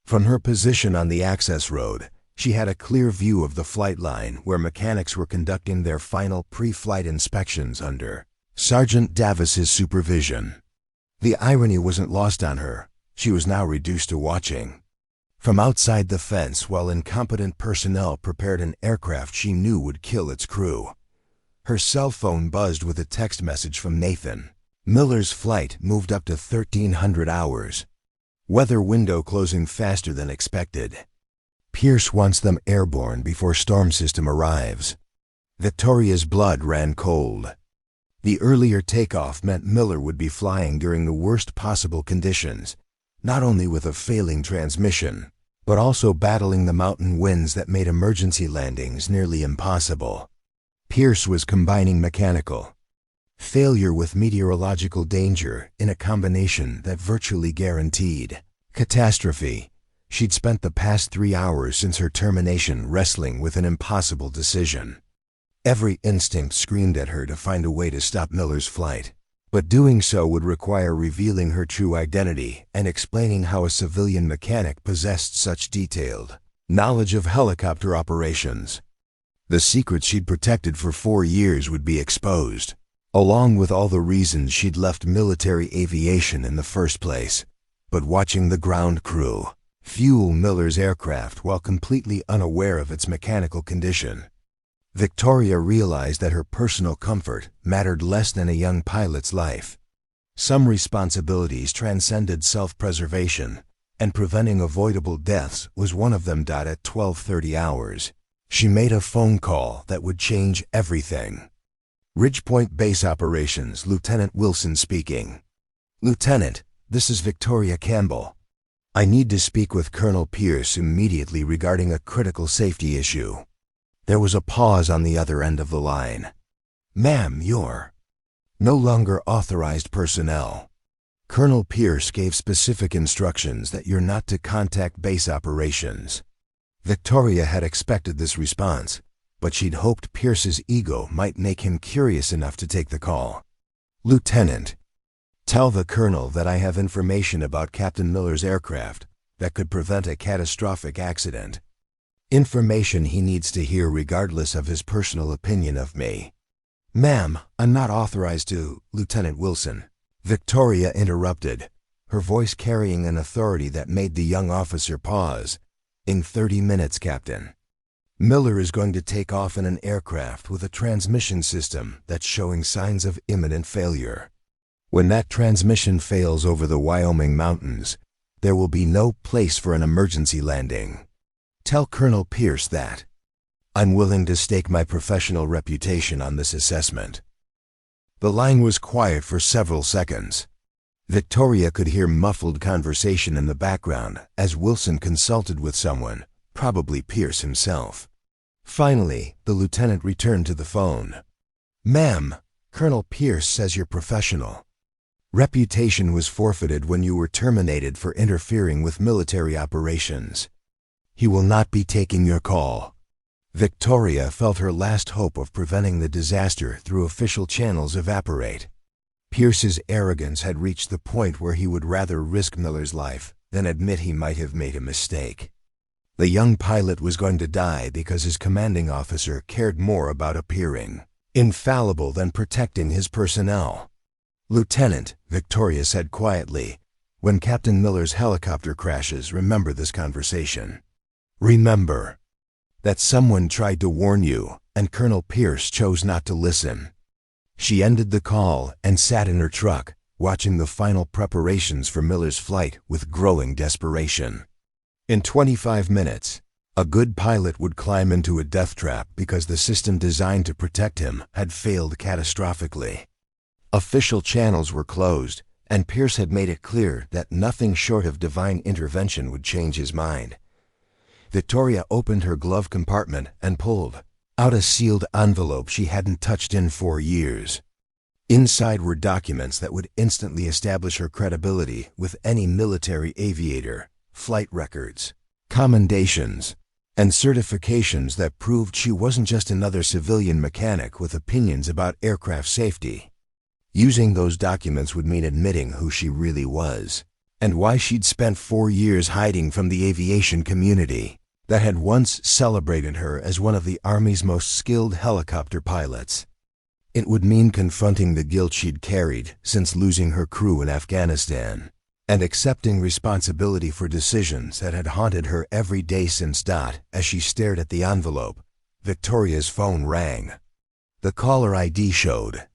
From her position on the access road, she had a clear view of the flight line where mechanics were conducting their final pre-flight inspections under Sergeant Davis's supervision. The irony wasn't lost on her. She was now reduced to watching from outside the fence while incompetent personnel prepared an aircraft she knew would kill its crew. Her cell phone buzzed with a text message from Nathan. Miller's flight moved up to 1,300 hours. Weather window closing faster than expected. Pierce wants them airborne before storm system arrives. Victoria's blood ran cold. The earlier takeoff meant Miller would be flying during the worst possible conditions, not only with a failing transmission, but also battling the mountain winds that made emergency landings nearly impossible. Pierce was combining mechanical failure with meteorological danger in a combination that virtually guaranteed catastrophe. She'd spent the past 3 hours since her termination wrestling with an impossible decision. Every instinct screamed at her to find a way to stop Miller's flight, but doing so would require revealing her true identity and explaining how a civilian mechanic possessed such detailed knowledge of helicopter operations. The secrets she'd protected for 4 years would be exposed, along with all the reasons she'd left military aviation in the first place. But watching the ground crew fuel Miller's aircraft while completely unaware of its mechanical condition, Victoria realized that her personal comfort mattered less than a young pilot's life. Some responsibilities transcended self-preservation, and preventing avoidable deaths was one of them. At 12:30 hours, she made a phone call that would change everything. Ridgepoint Base Operations, Lieutenant Wilson speaking. Lieutenant, this is Victoria Campbell. I need to speak with Colonel Pierce immediately regarding a critical safety issue. There was a pause on the other end of the line. Ma'am, you're no longer authorized personnel. Colonel Pierce gave specific instructions that you're not to contact base operations. Victoria had expected this response, but she'd hoped Pierce's ego might make him curious enough to take the call. Lieutenant, tell the Colonel that I have information about Captain Miller's aircraft that could prevent a catastrophic accident. Information he needs to hear regardless of his personal opinion of me. Ma'am, I'm not authorized to, Lieutenant Wilson. Victoria interrupted, her voice carrying an authority that made the young officer pause. In 30 minutes, Captain. Miller is going to take off in an aircraft with a transmission system that's showing signs of imminent failure. When that transmission fails over the Wyoming mountains, there will be no place for an emergency landing. Tell Colonel Pierce that. I'm willing to stake my professional reputation on this assessment. The line was quiet for several seconds. Victoria could hear muffled conversation in the background as Wilson consulted with someone, probably Pierce himself. Finally, the lieutenant returned to the phone. Ma'am, Colonel Pierce says you're professional. Reputation was forfeited when you were terminated for interfering with military operations. He will not be taking your call. Victoria felt her last hope of preventing the disaster through official channels evaporate. Pierce's arrogance had reached the point where he would rather risk Miller's life than admit he might have made a mistake. The young pilot was going to die because his commanding officer cared more about appearing infallible than protecting his personnel. Lieutenant, Victoria said quietly, when Captain Miller's helicopter crashes, remember this conversation. Remember that someone tried to warn you, and Colonel Pierce chose not to listen. She ended the call and sat in her truck, watching the final preparations for Miller's flight with growing desperation. In 25 minutes, a good pilot would climb into a death trap because the system designed to protect him had failed catastrophically. Official channels were closed, and Pierce had made it clear that nothing short of divine intervention would change his mind. Victoria opened her glove compartment and pulled out a sealed envelope she hadn't touched in 4 years. Inside were documents that would instantly establish her credibility with any military aviator, flight records, commendations, and certifications that proved she wasn't just another civilian mechanic with opinions about aircraft safety. Using those documents would mean admitting who she really was, and why she'd spent 4 years hiding from the aviation community that had once celebrated her as one of the Army's most skilled helicopter pilots. It would mean confronting the guilt she'd carried since losing her crew in Afghanistan, and accepting responsibility for decisions that had haunted her every day since. As she stared at the envelope, Victoria's phone rang. The caller ID showed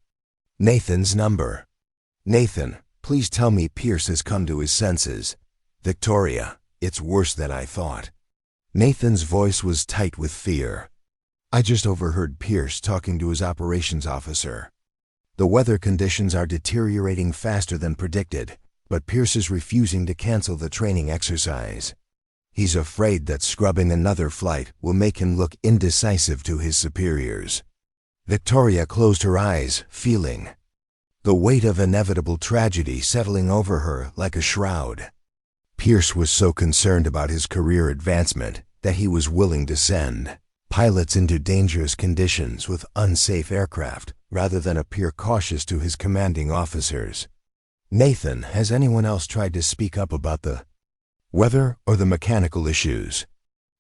Nathan's number. "Nathan, please tell me Pierce has come to his senses." "Victoria, it's worse than I thought." Nathan's voice was tight with fear. "I just overheard Pierce talking to his operations officer. The weather conditions are deteriorating faster than predicted, but Pierce is refusing to cancel the training exercise. He's afraid that scrubbing another flight will make him look indecisive to his superiors." Victoria closed her eyes, feeling the weight of inevitable tragedy settling over her like a shroud. Pierce was so concerned about his career advancement that he was willing to send pilots into dangerous conditions with unsafe aircraft rather than appear cautious to his commanding officers. "Nathan, has anyone else tried to speak up about the weather or the mechanical issues?"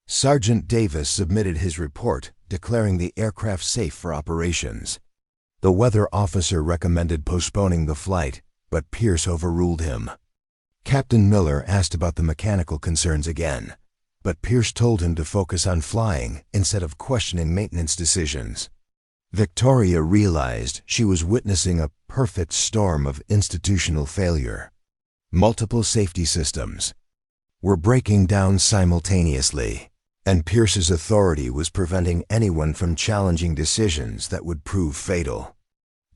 Sergeant Davis submitted his report, declaring the aircraft safe for operations. The weather officer recommended postponing the flight, but Pierce overruled him. Captain Miller asked about the mechanical concerns again, but Pierce told him to focus on flying instead of questioning maintenance decisions. Victoria realized she was witnessing a perfect storm of institutional failure. Multiple safety systems were breaking down simultaneously, and Pierce's authority was preventing anyone from challenging decisions that would prove fatal.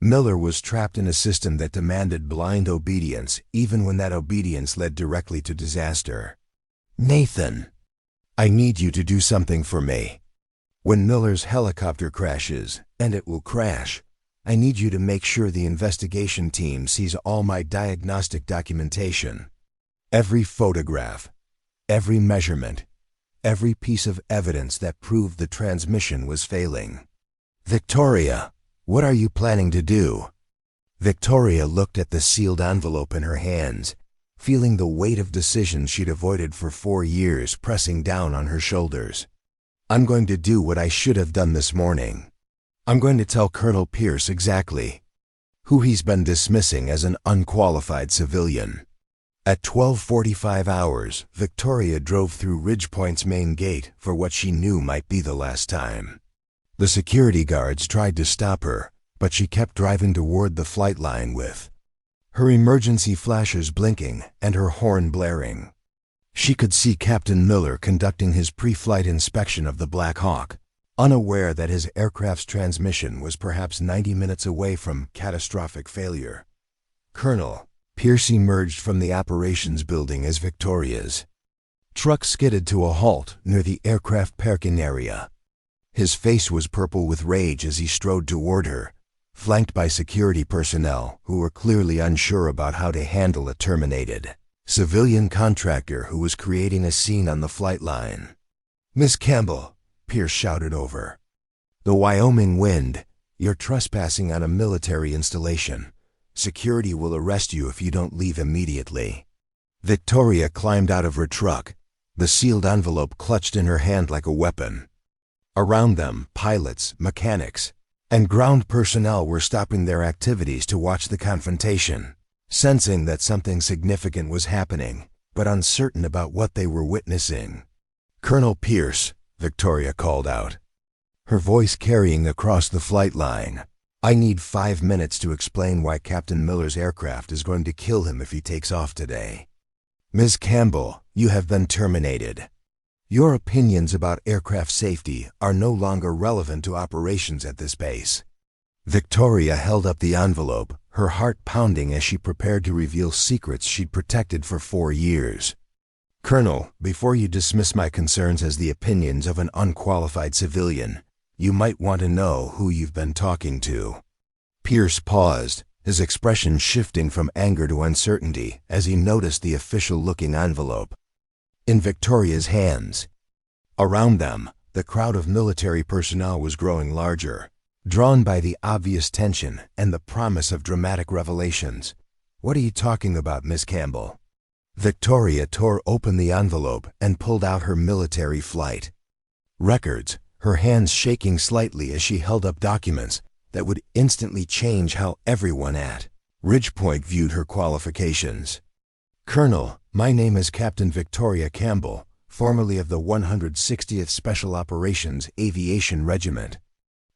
Miller was trapped in a system that demanded blind obedience, even when that obedience led directly to disaster. "Nathan, I need you to do something for me. When Miller's helicopter crashes, and it will crash, I need you to make sure the investigation team sees all my diagnostic documentation. Every photograph, every measurement, every piece of evidence that proved the transmission was failing." "Victoria, what are you planning to do?" Victoria looked at the sealed envelope in her hands, feeling the weight of decisions she'd avoided for 4 years pressing down on her shoulders. "I'm going to do what I should have done this morning. I'm going to tell Colonel Pierce exactly who he's been dismissing as an unqualified civilian." At 12:45 hours, Victoria drove through Ridgepoint's main gate for what she knew might be the last time. The security guards tried to stop her, but she kept driving toward the flight line with her emergency flashers blinking and her horn blaring. She could see Captain Miller conducting his pre-flight inspection of the Black Hawk, unaware that his aircraft's transmission was perhaps 90 minutes away from catastrophic failure. "Colonel," Pierce emerged from the operations building as Victoria's truck skidded to a halt near the aircraft parking area. His face was purple with rage as he strode toward her, flanked by security personnel who were clearly unsure about how to handle a terminated civilian contractor who was creating a scene on the flight line. "Miss Campbell," Pierce shouted over the Wyoming wind, "you're trespassing on a military installation. Security will arrest you if you don't leave immediately." Victoria climbed out of her truck, the sealed envelope clutched in her hand like a weapon. Around them, pilots, mechanics, and ground personnel were stopping their activities to watch the confrontation, sensing that something significant was happening, but uncertain about what they were witnessing. "Colonel Pierce," Victoria called out, her voice carrying across the flight line, "I need 5 minutes to explain why Captain Miller's aircraft is going to kill him if he takes off today." "Ms. Campbell, you have been terminated. Your opinions about aircraft safety are no longer relevant to operations at this base." Victoria held up the envelope, her heart pounding as she prepared to reveal secrets she'd protected for 4 years. "Colonel, before you dismiss my concerns as the opinions of an unqualified civilian, you might want to know who you've been talking to." Pierce paused, his expression shifting from anger to uncertainty as he noticed the official-looking envelope in Victoria's hands. Around them, the crowd of military personnel was growing larger, drawn by the obvious tension and the promise of dramatic revelations. "What are you talking about, Miss Campbell?" Victoria tore open the envelope and pulled out her military flight records, her hands shaking slightly as she held up documents that would instantly change how everyone at Ridgepoint viewed her qualifications. "Colonel, my name is Captain Victoria Campbell, formerly of the 160th Special Operations Aviation Regiment.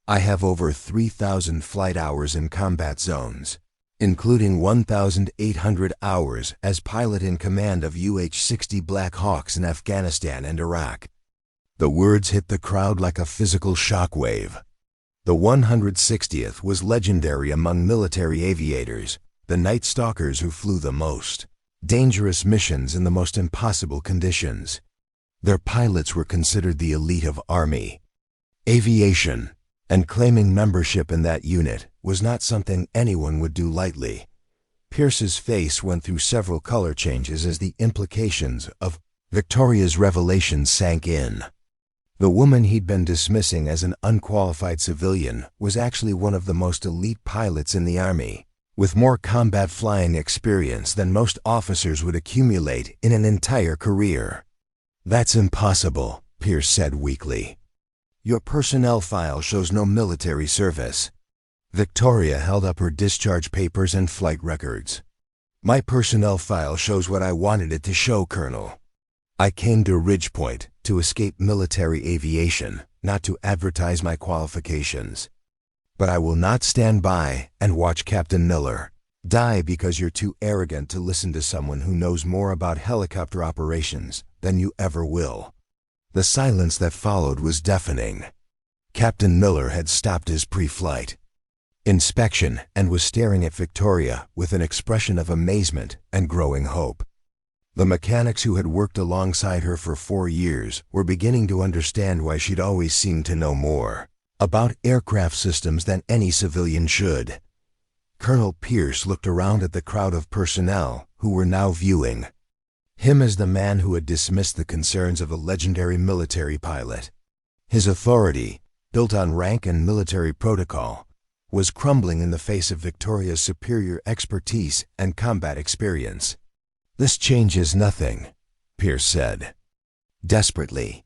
I have over 3,000 flight hours in combat zones, including 1,800 hours as pilot in command of UH-60 Black Hawks in Afghanistan and Iraq." The words hit the crowd like a physical shockwave. The 160th was legendary among military aviators, the night stalkers who flew the most dangerous missions in the most impossible conditions. Their pilots were considered the elite of Army aviation, and claiming membership in that unit was not something anyone would do lightly. Pierce's face went through several color changes as the implications of Victoria's revelation sank in. The woman he'd been dismissing as an unqualified civilian was actually one of the most elite pilots in the Army, with more combat flying experience than most officers would accumulate in an entire career. "That's impossible," Pierce said weakly. "Your personnel file shows no military service." Victoria held up her discharge papers and flight records. "My personnel file shows what I wanted it to show, Colonel. I came to Ridgepoint to escape military aviation, not to advertise my qualifications. But I will not stand by and watch Captain Miller die because you're too arrogant to listen to someone who knows more about helicopter operations than you ever will." The silence that followed was deafening. Captain Miller had stopped his pre-flight inspection and was staring at Victoria with an expression of amazement and growing hope. The mechanics who had worked alongside her for 4 years were beginning to understand why she'd always seemed to know more about aircraft systems than any civilian should. Colonel Pierce looked around at the crowd of personnel who were now viewing him as the man who had dismissed the concerns of a legendary military pilot. His authority, built on rank and military protocol, was crumbling in the face of Victoria's superior expertise and combat experience. "This changes nothing," Pierce said desperately.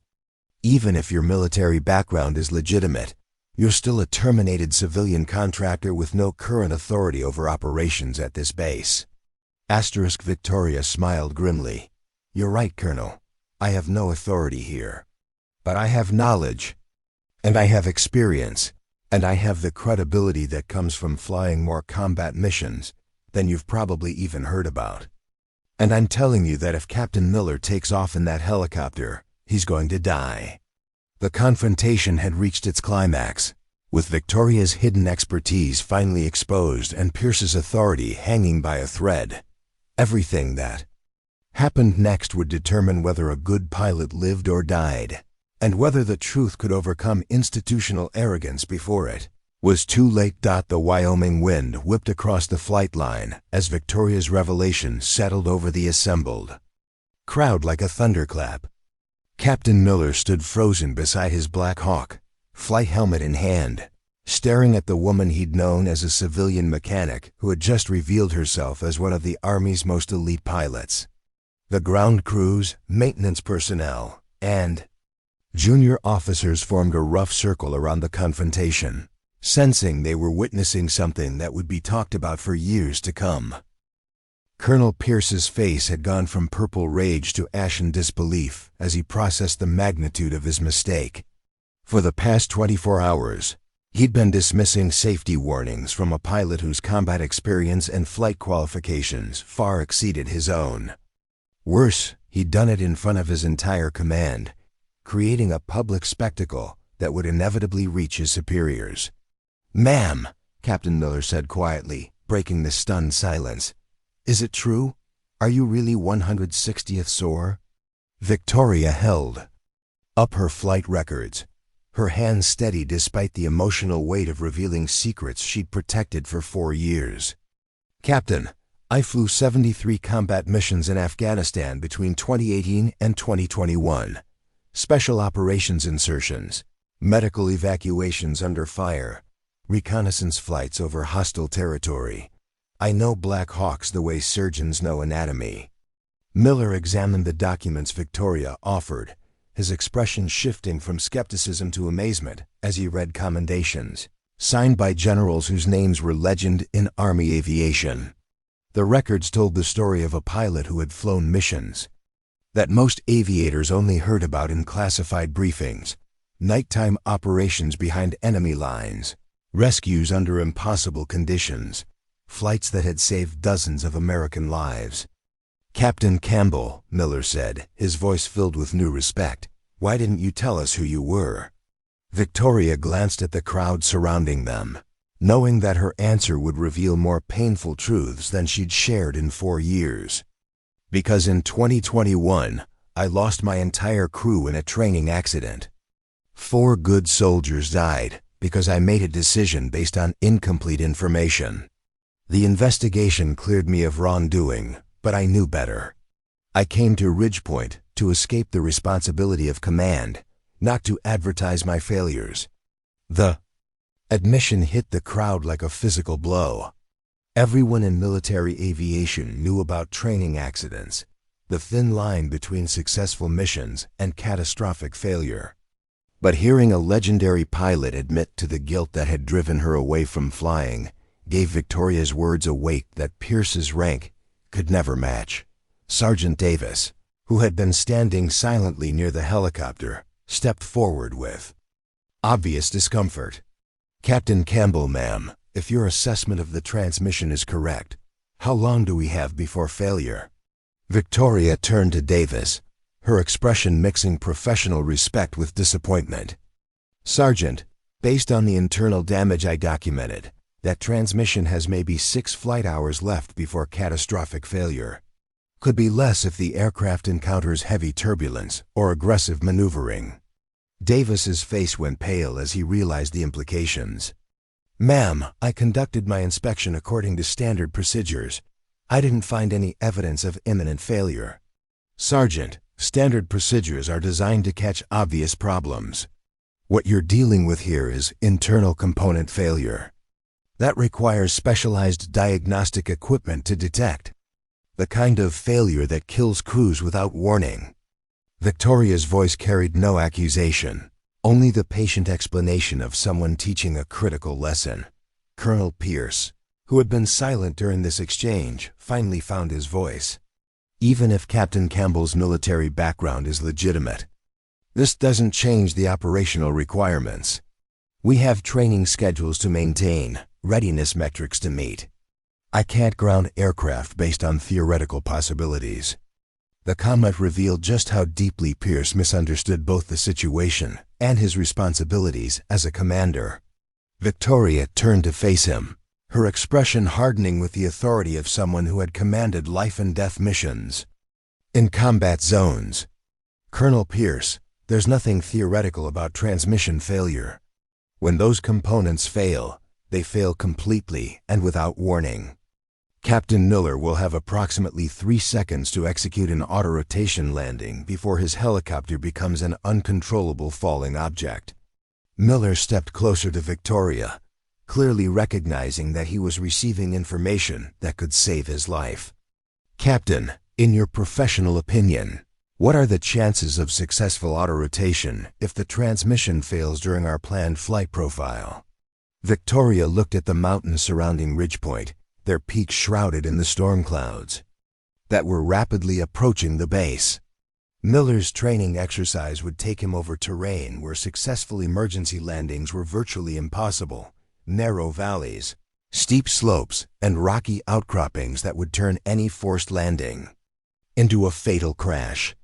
"Even if your military background is legitimate, you're still a terminated civilian contractor with no current authority over operations at this base." Victoria smiled grimly. "You're right, Colonel. I have no authority here. But I have knowledge, and I have experience, and I have the credibility that comes from flying more combat missions than you've probably even heard about. And I'm telling you that if Captain Miller takes off in that helicopter, he's going to die." The confrontation had reached its climax, with Victoria's hidden expertise finally exposed and Pierce's authority hanging by a thread. Everything that happened next would determine whether a good pilot lived or died, and whether the truth could overcome institutional arrogance before it was too late. The Wyoming wind whipped across the flight line as Victoria's revelation settled over the assembled crowd like a thunderclap. Captain Miller stood frozen beside his Black Hawk, flight helmet in hand, staring at the woman he'd known as a civilian mechanic who had just revealed herself as one of the Army's most elite pilots. The ground crews, maintenance personnel, and junior officers formed a rough circle around the confrontation, sensing they were witnessing something that would be talked about for years to come. Colonel Pierce's face had gone from purple rage to ashen disbelief as he processed the magnitude of his mistake. For the past 24 hours, he'd been dismissing safety warnings from a pilot whose combat experience and flight qualifications far exceeded his own. Worse, he'd done it in front of his entire command, creating a public spectacle that would inevitably reach his superiors. "Ma'am," Captain Miller said quietly, breaking the stunned silence. "Is it true? Are you really 160th SOAR?" Victoria held up her flight records, her hands steady despite the emotional weight of revealing secrets she'd protected for 4 years. "Captain, I flew 73 combat missions in Afghanistan between 2018 and 2021. special operations insertions, medical evacuations under fire, reconnaissance flights over hostile territory. I know Black Hawks the way surgeons know anatomy. Miller examined the documents Victoria offered, his expression shifting from skepticism to amazement as he read commendations, signed by generals whose names were legend in Army aviation. The records told the story of a pilot who had flown missions that most aviators only heard about in classified briefings, nighttime operations behind enemy lines, rescues under impossible conditions, flights that had saved dozens of American lives. "Captain Campbell," Miller said, his voice filled with new respect, "why didn't you tell us who you were?" Victoria glanced at the crowd surrounding them, knowing that her answer would reveal more painful truths than she'd shared in 4 years. "Because in 2021, I lost my entire crew in a training accident. 4 good soldiers died because I made a decision based on incomplete information. The investigation cleared me of wrongdoing, but I knew better. I came to Ridgepoint to escape the responsibility of command, not to advertise my failures." The admission hit the crowd like a physical blow. Everyone in military aviation knew about training accidents, the thin line between successful missions and catastrophic failure. But hearing a legendary pilot admit to the guilt that had driven her away from flying gave Victoria's words a weight that Pierce's rank could never match. Sergeant Davis, who had been standing silently near the helicopter, stepped forward with obvious discomfort. "Captain Campbell, ma'am, if your assessment of the transmission is correct, how long do we have before failure?" Victoria turned to Davis, her expression mixing professional respect with disappointment. "Sergeant, based on the internal damage I documented, that transmission has maybe 6 flight hours left before catastrophic failure. Could be less if the aircraft encounters heavy turbulence or aggressive maneuvering." Davis's face went pale as he realized the implications. "Ma'am, I conducted my inspection according to standard procedures. I didn't find any evidence of imminent failure." "Sergeant, standard procedures are designed to catch obvious problems. What you're dealing with here is internal component failure. That requires specialized diagnostic equipment to detect. The kind of failure that kills crews without warning." Victoria's voice carried no accusation, only the patient explanation of someone teaching a critical lesson. Colonel Pierce, who had been silent during this exchange, finally found his voice. "Even if Captain Campbell's military background is legitimate, this doesn't change the operational requirements. We have training schedules to maintain, readiness metrics to meet. I can't ground aircraft based on theoretical possibilities." The comment revealed just how deeply Pierce misunderstood both the situation and his responsibilities as a commander. Victoria turned to face him, her expression hardening with the authority of someone who had commanded life-and-death missions. "In combat zones, Colonel Pierce, there's nothing theoretical about transmission failure. When those components fail, they fail completely and without warning. Captain Miller will have approximately 3 seconds to execute an auto-rotation landing before his helicopter becomes an uncontrollable falling object." Miller stepped closer to Victoria, clearly recognizing that he was receiving information that could save his life. "Captain, in your professional opinion, what are the chances of successful auto-rotation if the transmission fails during our planned flight profile?" Victoria looked at the mountains surrounding Ridgepoint, their peaks shrouded in the storm clouds that were rapidly approaching the base. Miller's training exercise would take him over terrain where successful emergency landings were virtually impossible. Narrow valleys, steep slopes, and rocky outcroppings that would turn any forced landing into a fatal crash.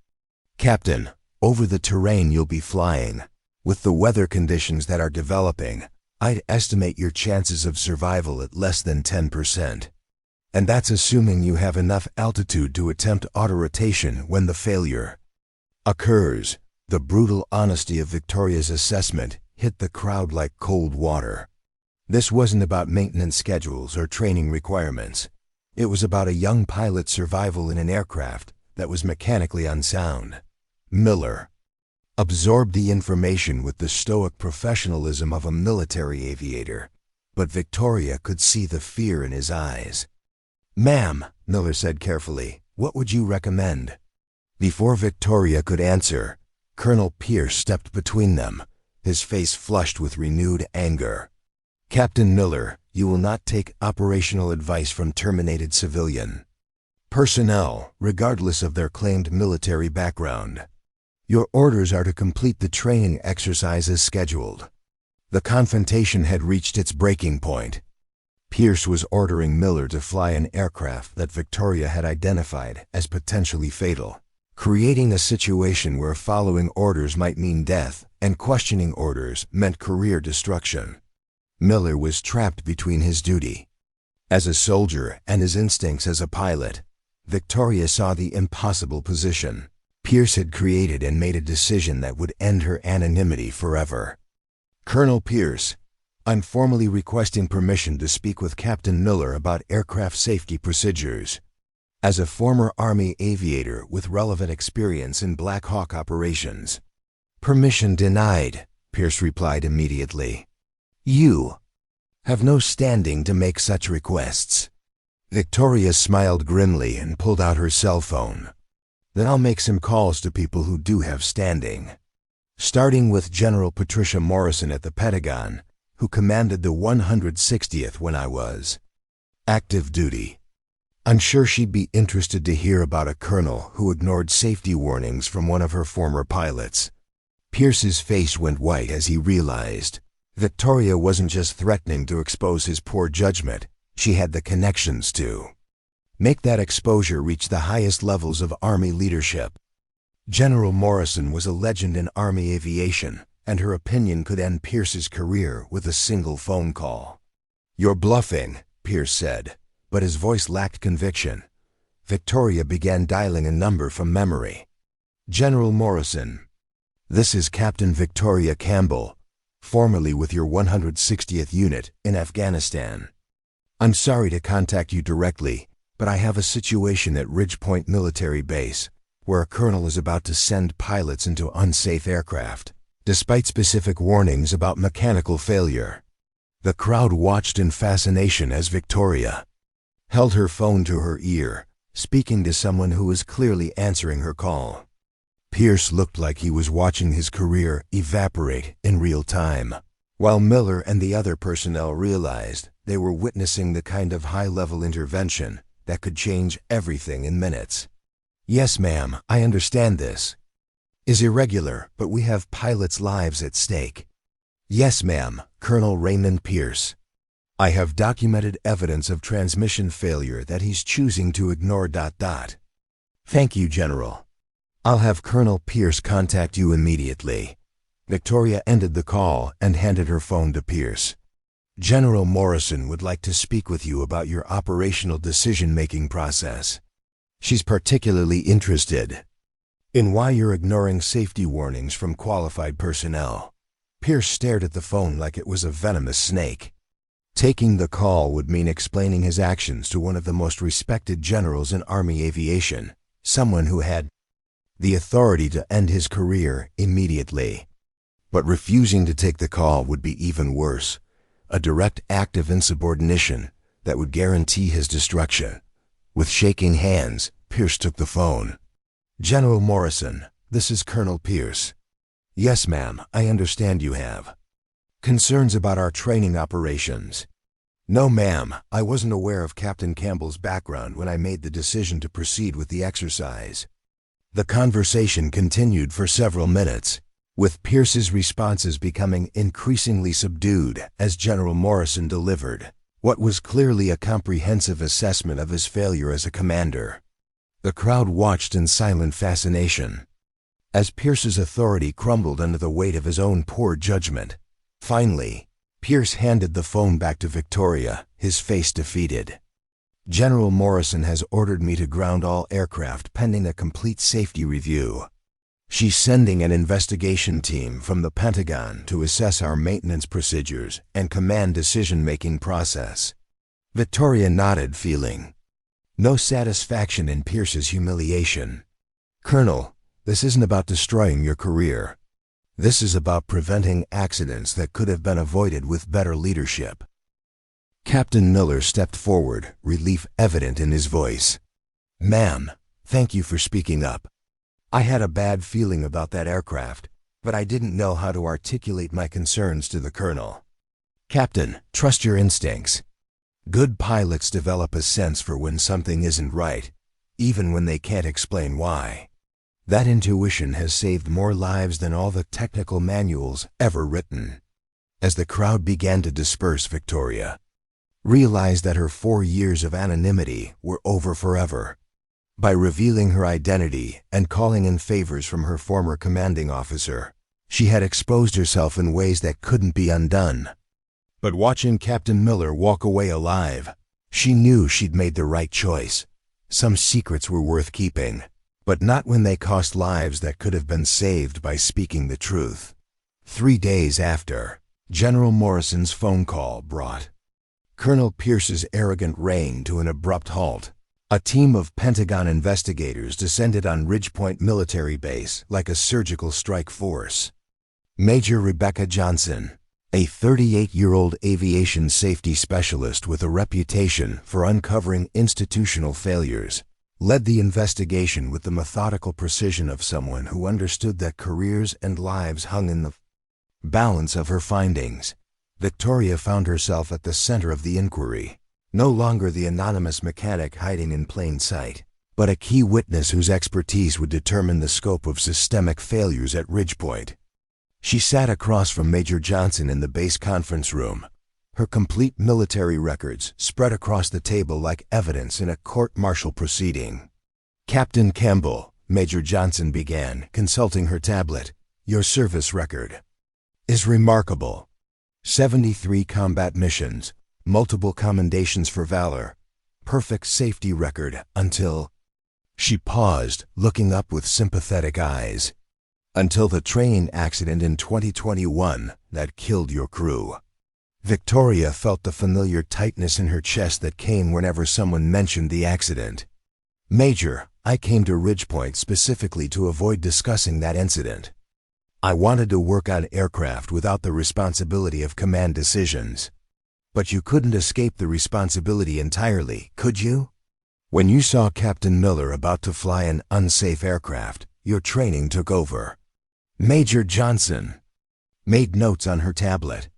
"Captain, over the terrain you'll be flying, with the weather conditions that are developing, I'd estimate your chances of survival at less than 10%. And that's assuming you have enough altitude to attempt auto-rotation when the failure occurs." The brutal honesty of Victoria's assessment hit the crowd like cold water. This wasn't about maintenance schedules or training requirements. It was about a young pilot's survival in an aircraft that was mechanically unsound. Miller, absorbed the information with the stoic professionalism of a military aviator, but Victoria could see the fear in his eyes. "Ma'am," Miller said carefully, "what would you recommend?" Before Victoria could answer, Colonel Pierce stepped between them, his face flushed with renewed anger. "Captain Miller, you will not take operational advice from terminated civilian personnel, regardless of their claimed military background. Your orders are to complete the training exercise as scheduled." The confrontation had reached its breaking point. Pierce was ordering Miller to fly an aircraft that Victoria had identified as potentially fatal, creating a situation where following orders might mean death and questioning orders meant career destruction. Miller was trapped between his duty as a soldier and his instincts as a pilot. Victoria saw the impossible position. Pierce had created and made a decision that would end her anonymity forever. "Colonel Pierce, I'm formally requesting permission to speak with Captain Miller about aircraft safety procedures. As a former Army aviator with relevant experience in Black Hawk operations." "Permission denied," Pierce replied immediately. "You have no standing to make such requests." Victoria smiled grimly and pulled out her cell phone. "Then I'll make some calls to people who do have standing. Starting with General Patricia Morrison at the Pentagon, who commanded the 160th when I was active duty. I'm sure she'd be interested to hear about a colonel who ignored safety warnings from one of her former pilots." Pierce's face went white as he realized Victoria wasn't just threatening to expose his poor judgment, she had the connections to make that exposure reach the highest levels of Army leadership. General Morrison was a legend in Army aviation, and her opinion could end Pierce's career with a single phone call. "You're bluffing," Pierce said, but his voice lacked conviction. Victoria began dialing a number from memory. "General Morrison, this is Captain Victoria Campbell, formerly with your 160th Unit in Afghanistan. I'm sorry to contact you directly, but I have a situation at Ridgepoint Military Base, where a colonel is about to send pilots into unsafe aircraft, despite specific warnings about mechanical failure." The crowd watched in fascination as Victoria held her phone to her ear, speaking to someone who was clearly answering her call. Pierce looked like he was watching his career evaporate in real time, while Miller and the other personnel realized they were witnessing the kind of high-level intervention that could change everything in minutes. "Yes, ma'am, I understand this is irregular, but we have pilots' lives at stake." "Yes, ma'am, Colonel Raymond Pierce. I have documented evidence of transmission failure that he's choosing to ignore. Thank you, General. I'll have Colonel Pierce contact you immediately." Victoria ended the call and handed her phone to Pierce. "General Morrison would like to speak with you about your operational decision-making process. She's particularly interested in why you're ignoring safety warnings from qualified personnel." Pierce stared at the phone like it was a venomous snake. Taking the call would mean explaining his actions to one of the most respected generals in Army aviation, someone who had the authority to end his career immediately. But refusing to take the call would be even worse, a direct act of insubordination that would guarantee his destruction. With shaking hands, Pierce took the phone. "General Morrison, this is Colonel Pierce." "Yes, ma'am, I understand you have concerns about our training operations." "No, ma'am, I wasn't aware of Captain Campbell's background when I made the decision to proceed with the exercise." The conversation continued for several minutes, with Pierce's responses becoming increasingly subdued as General Morrison delivered what was clearly a comprehensive assessment of his failure as a commander. The crowd watched in silent fascination as Pierce's authority crumbled under the weight of his own poor judgment. Finally, Pierce handed the phone back to Victoria, his face defeated. "General Morrison has ordered me to ground all aircraft pending a complete safety review. She's sending an investigation team from the Pentagon to assess our maintenance procedures and command decision-making process." Victoria nodded, feeling no satisfaction in Pierce's humiliation. "Colonel, this isn't about destroying your career. This is about preventing accidents that could have been avoided with better leadership." Captain Miller stepped forward, relief evident in his voice. "Ma'am, thank you for speaking up. I had a bad feeling about that aircraft, but I didn't know how to articulate my concerns to the colonel." "Captain, trust your instincts. Good pilots develop a sense for when something isn't right, even when they can't explain why. That intuition has saved more lives than all the technical manuals ever written." As the crowd began to disperse, Victoria realized that her 4 years of anonymity were over forever. By revealing her identity and calling in favors from her former commanding officer, she had exposed herself in ways that couldn't be undone. But watching Captain Miller walk away alive, she knew she'd made the right choice. Some secrets were worth keeping, but not when they cost lives that could have been saved by speaking the truth. 3 days after, General Morrison's phone call brought Colonel Pierce's arrogant reign to an abrupt halt. A team of Pentagon investigators descended on Ridgepoint Military Base like a surgical strike force. Major Rebecca Johnson, a 38-year-old aviation safety specialist with a reputation for uncovering institutional failures, led the investigation with the methodical precision of someone who understood that careers and lives hung in the balance of her findings. Victoria found herself at the center of the inquiry, no longer the anonymous mechanic hiding in plain sight, but a key witness whose expertise would determine the scope of systemic failures at Ridgepoint. She sat across from Major Johnson in the base conference room, her complete military records spread across the table like evidence in a court-martial proceeding. "Captain Campbell," Major Johnson began, consulting her tablet, "your service record is remarkable. 73 combat missions, multiple commendations for valor, perfect safety record until—" She paused, looking up with sympathetic eyes. "Until the train accident in 2021 that killed your crew." Victoria felt the familiar tightness in her chest that came whenever someone mentioned the accident. "Major, I came to Ridgepoint specifically to avoid discussing that incident. I wanted to work on aircraft without the responsibility of command decisions. But you couldn't escape the responsibility entirely, could you? When you saw Captain Miller about to fly an unsafe aircraft, your training took over." Major Johnson made notes on her tablet.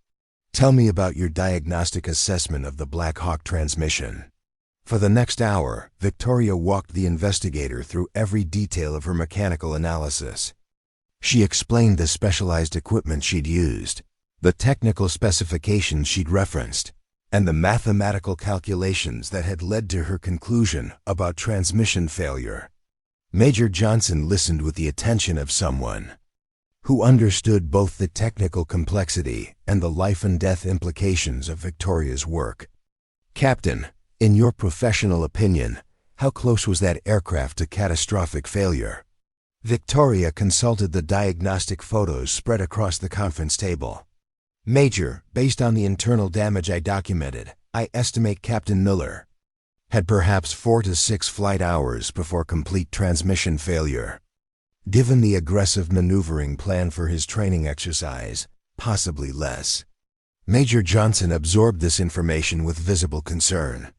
"Tell me about your diagnostic assessment of the Black Hawk transmission." For the next hour, Victoria walked the investigator through every detail of her mechanical analysis. She explained the specialized equipment she'd used, the technical specifications she'd referenced, and the mathematical calculations that had led to her conclusion about transmission failure. Major Johnson listened with the attention of someone who understood both the technical complexity and the life-and-death implications of Victoria's work. "Captain, in your professional opinion, how close was that aircraft to catastrophic failure?" Victoria consulted the diagnostic photos spread across the conference table. "Major, based on the internal damage I documented, I estimate Captain Miller had perhaps 4 to 6 flight hours before complete transmission failure. Given the aggressive maneuvering plan for his training exercise, possibly less." Major Johnson absorbed this information with visible concern.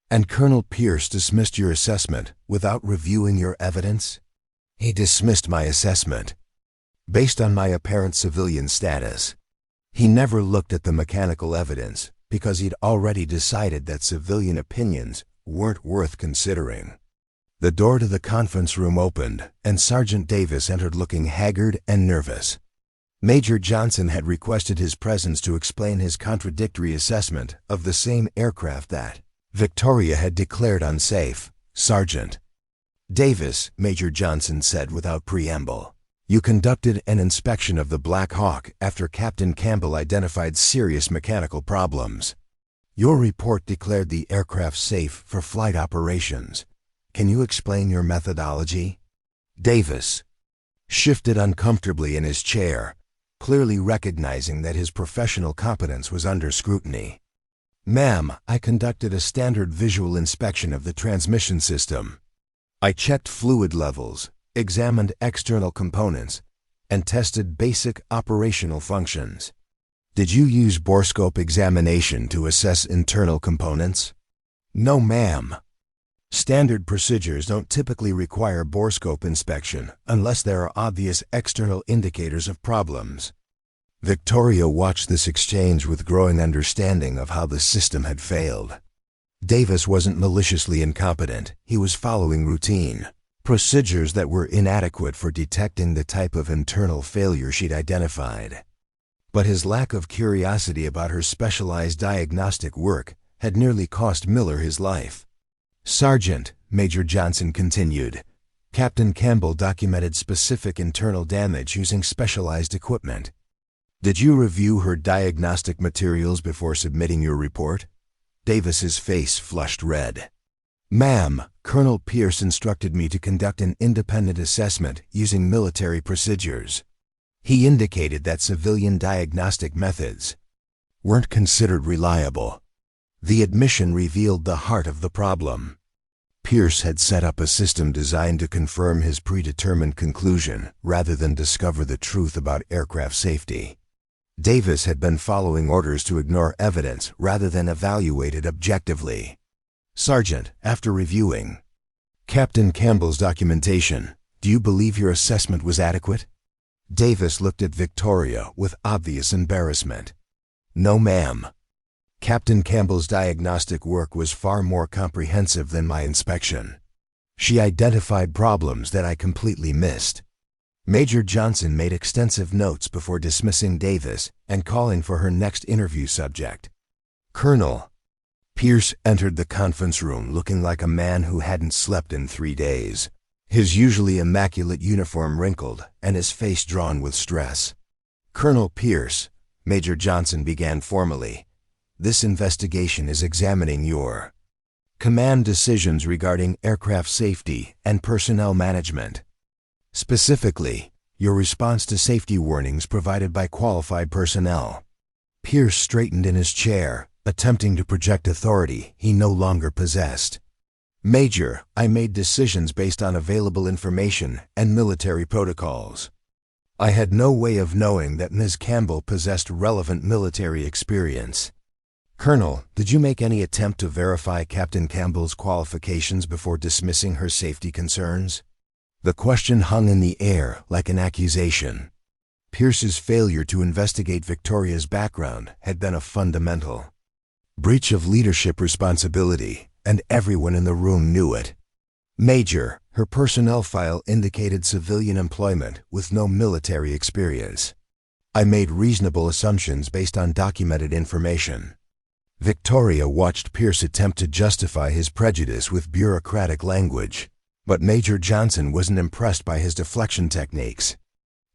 "And Colonel Pierce dismissed your assessment without reviewing your evidence?" "He dismissed my assessment based on my apparent civilian status. He never looked at the mechanical evidence because he'd already decided that civilian opinions weren't worth considering." The door to the conference room opened, and Sergeant Davis entered looking haggard and nervous. Major Johnson had requested his presence to explain his contradictory assessment of the same aircraft that Victoria had declared unsafe. "Sergeant Davis," Major Johnson said without preamble, "you conducted an inspection of the Black Hawk after Captain Campbell identified serious mechanical problems. Your report declared the aircraft safe for flight operations. Can you explain your methodology?" Davis shifted uncomfortably in his chair, clearly recognizing that his professional competence was under scrutiny. "Ma'am, I conducted a standard visual inspection of the transmission system. I checked fluid levels, examined external components, and tested basic operational functions. Did you use borescope examination to assess internal components? No, ma'am. Standard procedures don't typically require borescope inspection unless there are obvious external indicators of problems. Victoria watched this exchange with growing understanding of how the system had failed. Davis wasn't maliciously incompetent. He was following routine procedures that were inadequate for detecting the type of internal failure she'd identified. But his lack of curiosity about her specialized diagnostic work had nearly cost Miller his life. "Sergeant," Major Johnson continued, "Captain Campbell documented specific internal damage using specialized equipment. Did you review her diagnostic materials before submitting your report?" Davis's face flushed red. "Ma'am, Colonel Pierce instructed me to conduct an independent assessment using military procedures. He indicated that civilian diagnostic methods weren't considered reliable." The admission revealed the heart of the problem. Pierce had set up a system designed to confirm his predetermined conclusion rather than discover the truth about aircraft safety. Davis had been following orders to ignore evidence rather than evaluate it objectively. "Sergeant, after reviewing Captain Campbell's documentation, do you believe your assessment was adequate?" Davis looked at Victoria with obvious embarrassment. "No, ma'am. Captain Campbell's diagnostic work was far more comprehensive than my inspection. She identified problems that I completely missed." Major Johnson made extensive notes before dismissing Davis and calling for her next interview subject. "Colonel." Pierce entered the conference room looking like a man who hadn't slept in 3 days, his usually immaculate uniform wrinkled and his face drawn with stress. "Colonel Pierce," Major Johnson began formally, "this investigation is examining your command decisions regarding aircraft safety and personnel management. Specifically, your response to safety warnings provided by qualified personnel." Pierce straightened in his chair, attempting to project authority he no longer possessed. "Major, I made decisions based on available information and military protocols. I had no way of knowing that Ms. Campbell possessed relevant military experience." "Colonel, did you make any attempt to verify Captain Campbell's qualifications before dismissing her safety concerns?" The question hung in the air like an accusation. Pierce's failure to investigate Victoria's background had been a fundamental breach of leadership responsibility, and everyone in the room knew it. "Major, her personnel file indicated civilian employment with no military experience. I made reasonable assumptions based on documented information." Victoria watched Pierce attempt to justify his prejudice with bureaucratic language, but Major Johnson wasn't impressed by his deflection techniques.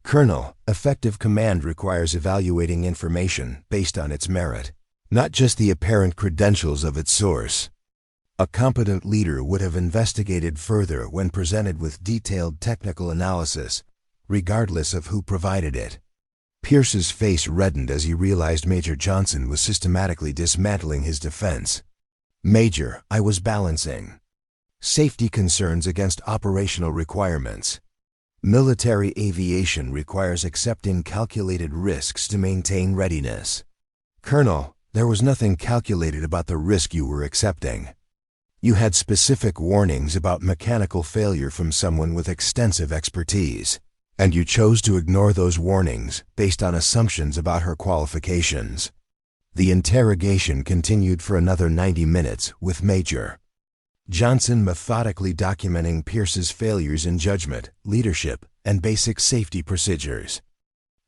"Colonel, effective command requires evaluating information based on its merit, not just the apparent credentials of its source. A competent leader would have investigated further when presented with detailed technical analysis, regardless of who provided it." Pierce's face reddened as he realized Major Johnson was systematically dismantling his defense. "Major, I was balancing safety concerns against operational requirements. Military aviation requires accepting calculated risks to maintain readiness." "Colonel, there was nothing calculated about the risk you were accepting. You had specific warnings about mechanical failure from someone with extensive expertise, and you chose to ignore those warnings based on assumptions about her qualifications." The interrogation continued for another 90 minutes with Major Johnson methodically documenting Pierce's failures in judgment, leadership, and basic safety procedures.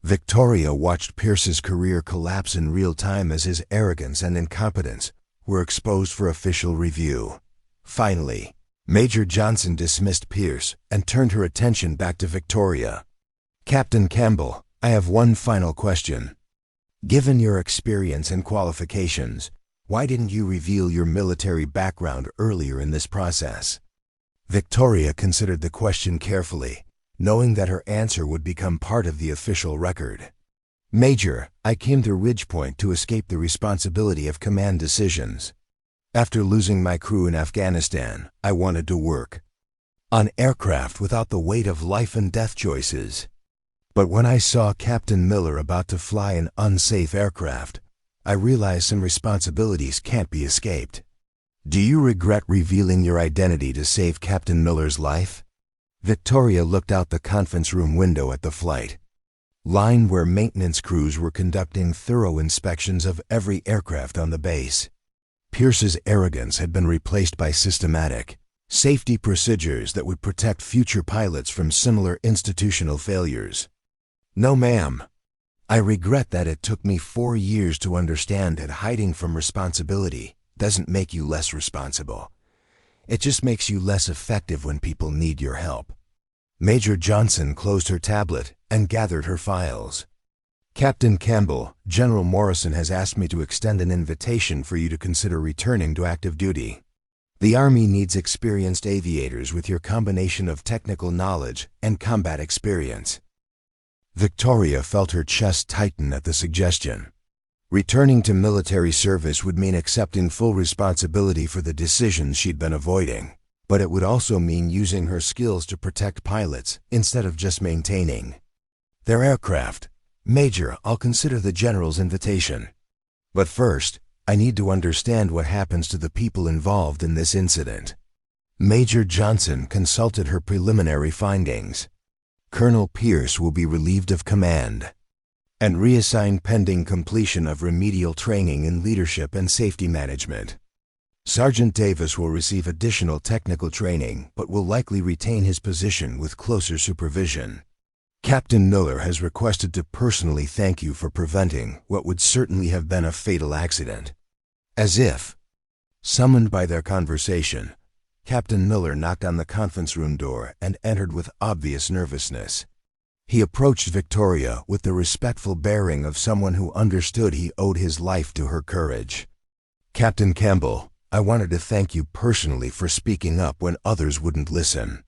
Victoria watched Pierce's career collapse in real time as his arrogance and incompetence were exposed for official review. Finally, Major Johnson dismissed Pierce and turned her attention back to Victoria. "Captain Campbell, I have one final question. Given your experience and qualifications, why didn't you reveal your military background earlier in this process?" Victoria considered the question carefully, knowing that her answer would become part of the official record. "Major, I came to Ridgepoint to escape the responsibility of command decisions. After losing my crew in Afghanistan, I wanted to work on aircraft without the weight of life and death choices. But when I saw Captain Miller about to fly an unsafe aircraft, I realized some responsibilities can't be escaped. Do you regret revealing your identity to save Captain Miller's life? Victoria looked out the conference room window at the flight line where maintenance crews were conducting thorough inspections of every aircraft on the base. Pierce's arrogance had been replaced by systematic safety procedures that would protect future pilots from similar institutional failures. No, ma'am. I regret that it took me 4 years to understand that hiding from responsibility doesn't make you less responsible. It just makes you less effective when people need your help. Major Johnson closed her tablet and gathered her files. Captain Campbell, General Morrison has asked me to extend an invitation for you to consider returning to active duty. The Army needs experienced aviators with your combination of technical knowledge and combat experience. Victoria felt her chest tighten at the suggestion. Returning to military service would mean accepting full responsibility for the decisions she'd been avoiding, but it would also mean using her skills to protect pilots instead of just maintaining their aircraft. Major, I'll consider the General's invitation. But first, I need to understand what happens to the people involved in this incident. Major Johnson consulted her preliminary findings. Colonel Pierce will be relieved of command and reassigned pending completion of remedial training in leadership and safety management. Sergeant Davis will receive additional technical training but will likely retain his position with closer supervision. Captain Miller has requested to personally thank you for preventing what would certainly have been a fatal accident. As if summoned by their conversation, Captain Miller knocked on the conference room door and entered with obvious nervousness. He approached Victoria with the respectful bearing of someone who understood he owed his life to her courage. Captain Campbell, I wanted to thank you personally for speaking up when others wouldn't listen.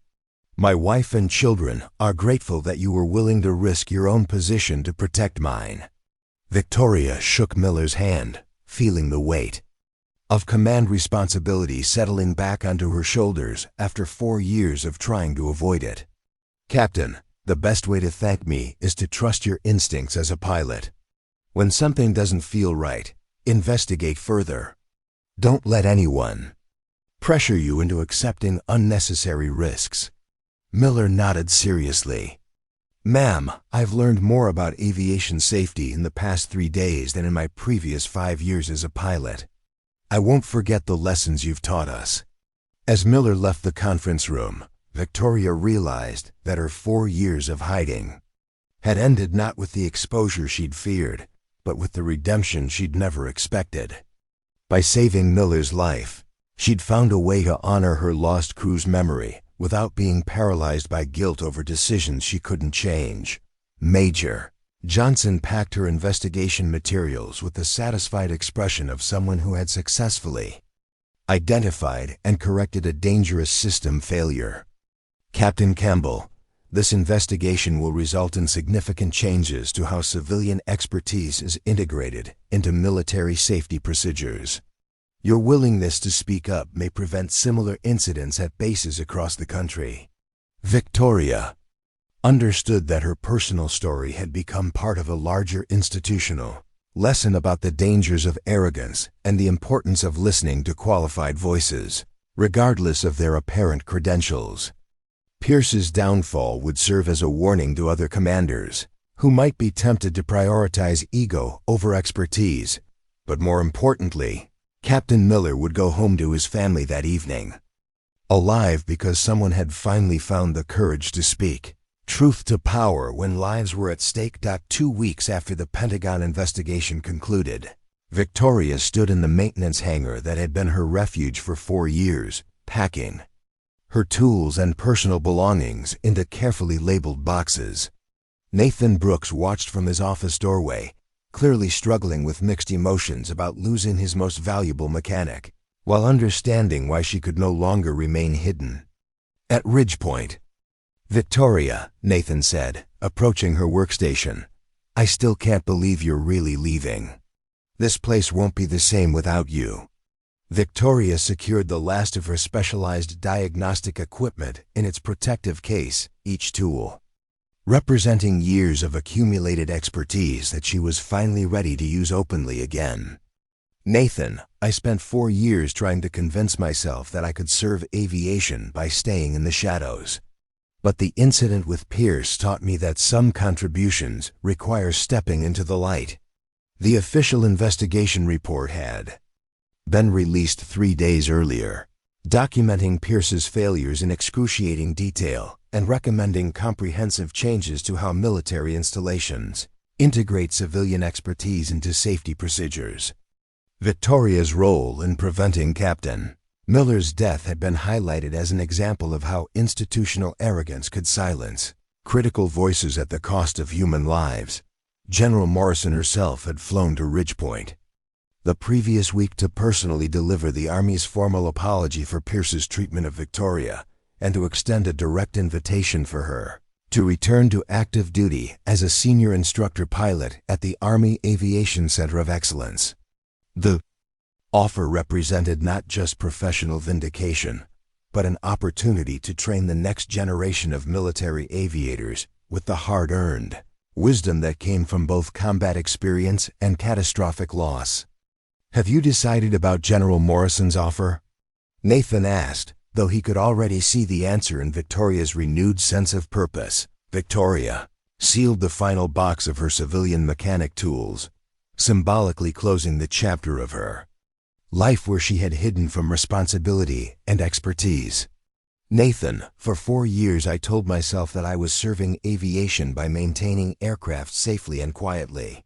My wife and children are grateful that you were willing to risk your own position to protect mine. Victoria shook Miller's hand, feeling the weight of command responsibility settling back onto her shoulders after 4 years of trying to avoid it. Captain, the best way to thank me is to trust your instincts as a pilot. When something doesn't feel right, investigate further. Don't let anyone pressure you into accepting unnecessary risks. Miller nodded seriously. Ma'am, I've learned more about aviation safety in the past 3 days than in my previous 5 years as a pilot. I won't forget the lessons you've taught us. As Miller left the conference room, Victoria realized that her 4 years of hiding had ended not with the exposure she'd feared, but with the redemption she'd never expected. By saving Miller's life, she'd found a way to honor her lost crew's memory without being paralyzed by guilt over decisions she couldn't change. Major Johnson packed her investigation materials with the satisfied expression of someone who had successfully identified and corrected a dangerous system failure. Captain Campbell, this investigation will result in significant changes to how civilian expertise is integrated into military safety procedures. Your willingness to speak up may prevent similar incidents at bases across the country. Victoria understood that her personal story had become part of a larger institutional lesson about the dangers of arrogance and the importance of listening to qualified voices, regardless of their apparent credentials. Pierce's downfall would serve as a warning to other commanders who might be tempted to prioritize ego over expertise, but more importantly, Captain Miller would go home to his family that evening, alive because someone had finally found the courage to speak truth to power when lives were at stake. 2 weeks after the Pentagon investigation concluded, Victoria stood in the maintenance hangar that had been her refuge for 4 years, packing her tools and personal belongings into carefully labeled boxes. Nathan Brooks watched from his office doorway, clearly struggling with mixed emotions about losing his most valuable mechanic, while understanding why she could no longer remain hidden. At Ridgepoint, Victoria, Nathan said, approaching her workstation, I still can't believe you're really leaving. This place won't be the same without you. Victoria secured the last of her specialized diagnostic equipment in its protective case, each tool representing years of accumulated expertise that she was finally ready to use openly again. Nathan, I spent 4 years trying to convince myself that I could serve aviation by staying in the shadows. But the incident with Pierce taught me that some contributions require stepping into the light. The official investigation report had been released 3 days earlier, documenting Pierce's failures in excruciating detail and recommending comprehensive changes to how military installations integrate civilian expertise into safety procedures. Victoria's role in preventing Captain Miller's death had been highlighted as an example of how institutional arrogance could silence critical voices at the cost of human lives. General Morrison herself had flown to Ridgepoint the previous week to personally deliver the Army's formal apology for Pierce's treatment of Victoria and to extend a direct invitation for her to return to active duty as a senior instructor pilot at the Army Aviation Center of Excellence. The offer represented not just professional vindication, but an opportunity to train the next generation of military aviators with the hard-earned wisdom that came from both combat experience and catastrophic loss. "Have you decided about General Morrison's offer?" Nathan asked, though he could already see the answer in Victoria's renewed sense of purpose. Victoria sealed the final box of her civilian mechanic tools, symbolically closing the chapter of her life where she had hidden from responsibility and expertise. "Nathan, for 4 years I told myself that I was serving aviation by maintaining aircraft safely and quietly.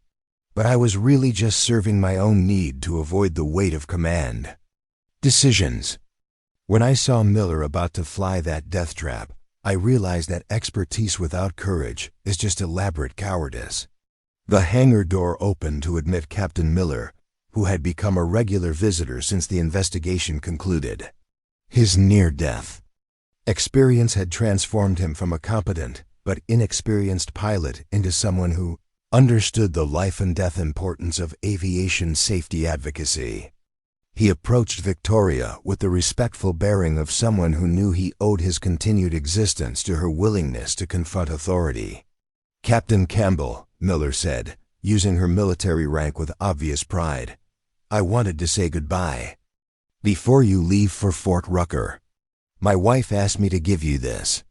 But I was really just serving my own need to avoid the weight of command decisions. When I saw Miller about to fly that death trap, I realized that expertise without courage is just elaborate cowardice." The hangar door opened to admit Captain Miller, who had become a regular visitor since the investigation concluded. His near-death experience had transformed him from a competent but inexperienced pilot into someone who understood the life-and-death importance of aviation safety advocacy. He approached Victoria with the respectful bearing of someone who knew he owed his continued existence to her willingness to confront authority. "Captain Campbell," Miller said, using her military rank with obvious pride, "I wanted to say goodbye before you leave for Fort Rucker. My wife asked me to give you this."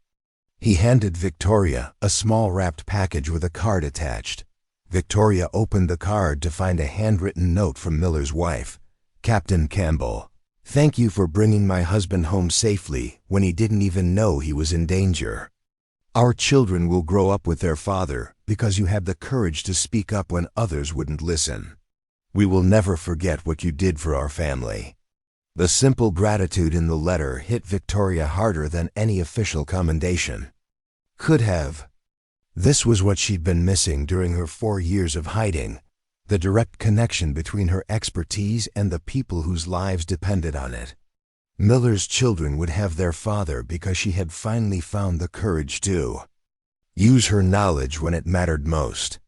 He handed Victoria a small wrapped package with a card attached. Victoria opened the card to find a handwritten note from Miller's wife. "Captain Campbell, thank you for bringing my husband home safely when he didn't even know he was in danger. Our children will grow up with their father because you had the courage to speak up when others wouldn't listen. We will never forget what you did for our family." The simple gratitude in the letter hit Victoria harder than any official commendation could have. This was what she'd been missing during her 4 years of hiding, the direct connection between her expertise and the people whose lives depended on it. Miller's children would have their father because she had finally found the courage to use her knowledge when it mattered most.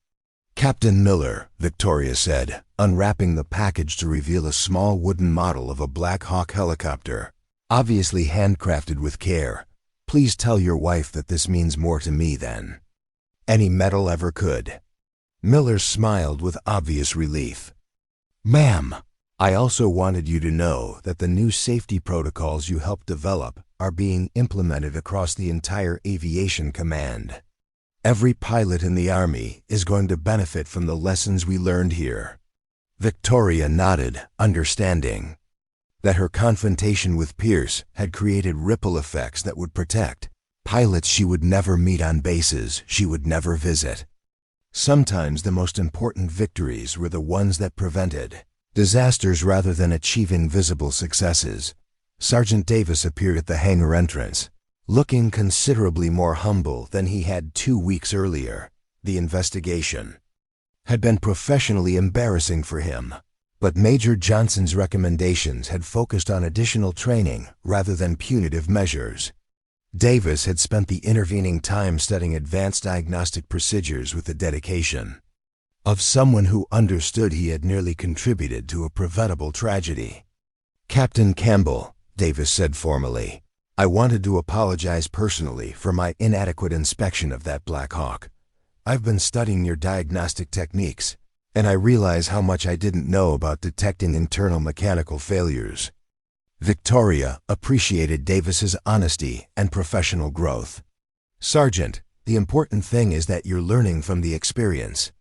"Captain Miller," Victoria said, unwrapping the package to reveal a small wooden model of a Black Hawk helicopter, obviously handcrafted with care. "Please tell your wife that this means more to me than any medal ever could." Miller smiled with obvious relief. "Ma'am, I also wanted you to know that the new safety protocols you helped develop are being implemented across the entire aviation command. Every pilot in the Army is going to benefit from the lessons we learned here." Victoria nodded, understanding that her confrontation with Pierce had created ripple effects that would protect pilots she would never meet on bases she would never visit. Sometimes the most important victories were the ones that prevented disasters rather than achieving visible successes. Sergeant Davis appeared at the hangar entrance, looking considerably more humble than he had 2 weeks earlier. The investigation had been professionally embarrassing for him, but Major Johnson's recommendations had focused on additional training rather than punitive measures. Davis had spent the intervening time studying advanced diagnostic procedures with the dedication of someone who understood he had nearly contributed to a preventable tragedy. "Captain Campbell," Davis said formally, I wanted to apologize personally for my inadequate inspection of that Black Hawk. I've been studying your diagnostic techniques, and I realize how much I didn't know about detecting internal mechanical failures. Victoria appreciated Davis's honesty and professional growth. Sergeant, the important thing is that you're learning from the experience.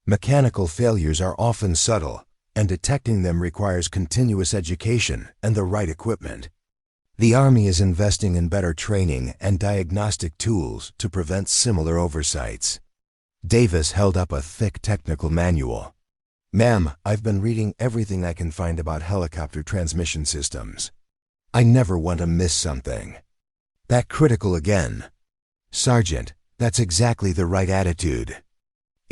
Mechanical failures are often subtle, and detecting them requires continuous education and the right equipment. The Army is investing in better training and diagnostic tools to prevent similar oversights. Davis held up a thick technical manual. Ma'am, I've been reading everything I can find about helicopter transmission systems. I never want to miss something. That critical again. Sergeant, that's exactly the right attitude.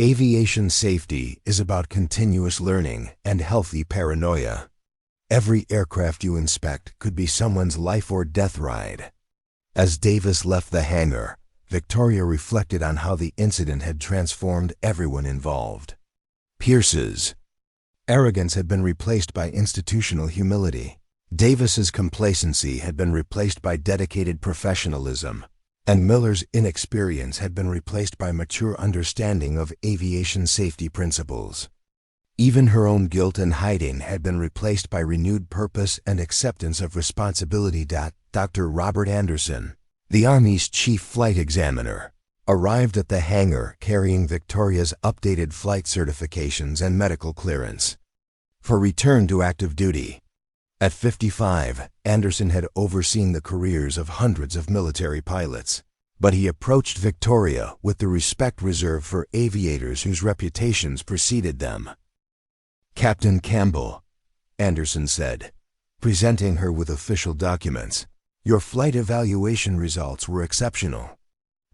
Aviation safety is about continuous learning and healthy paranoia. Every aircraft you inspect could be someone's life or death ride. As Davis left the hangar, Victoria reflected on how the incident had transformed everyone involved. Pierce's arrogance had been replaced by institutional humility. Davis's complacency had been replaced by dedicated professionalism, and Miller's inexperience had been replaced by mature understanding of aviation safety principles. Even her own guilt and hiding had been replaced by renewed purpose and acceptance of responsibility. Dr. Robert Anderson, the Army's chief flight examiner, arrived at the hangar carrying Victoria's updated flight certifications and medical clearance for return to active duty. At 55, Anderson had overseen the careers of hundreds of military pilots, but he approached Victoria with the respect reserved for aviators whose reputations preceded them. Captain Campbell, Anderson said, presenting her with official documents, your flight evaluation results were exceptional.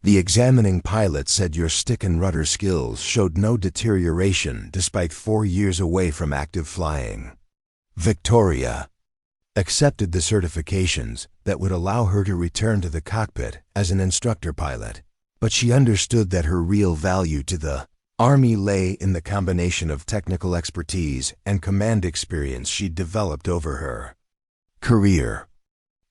The examining pilot said your stick and rudder skills showed no deterioration despite 4 years away from active flying. Victoria accepted the certifications that would allow her to return to the cockpit as an instructor pilot, but she understood that her real value to the Army lay in the combination of technical expertise and command experience she'd developed over her career.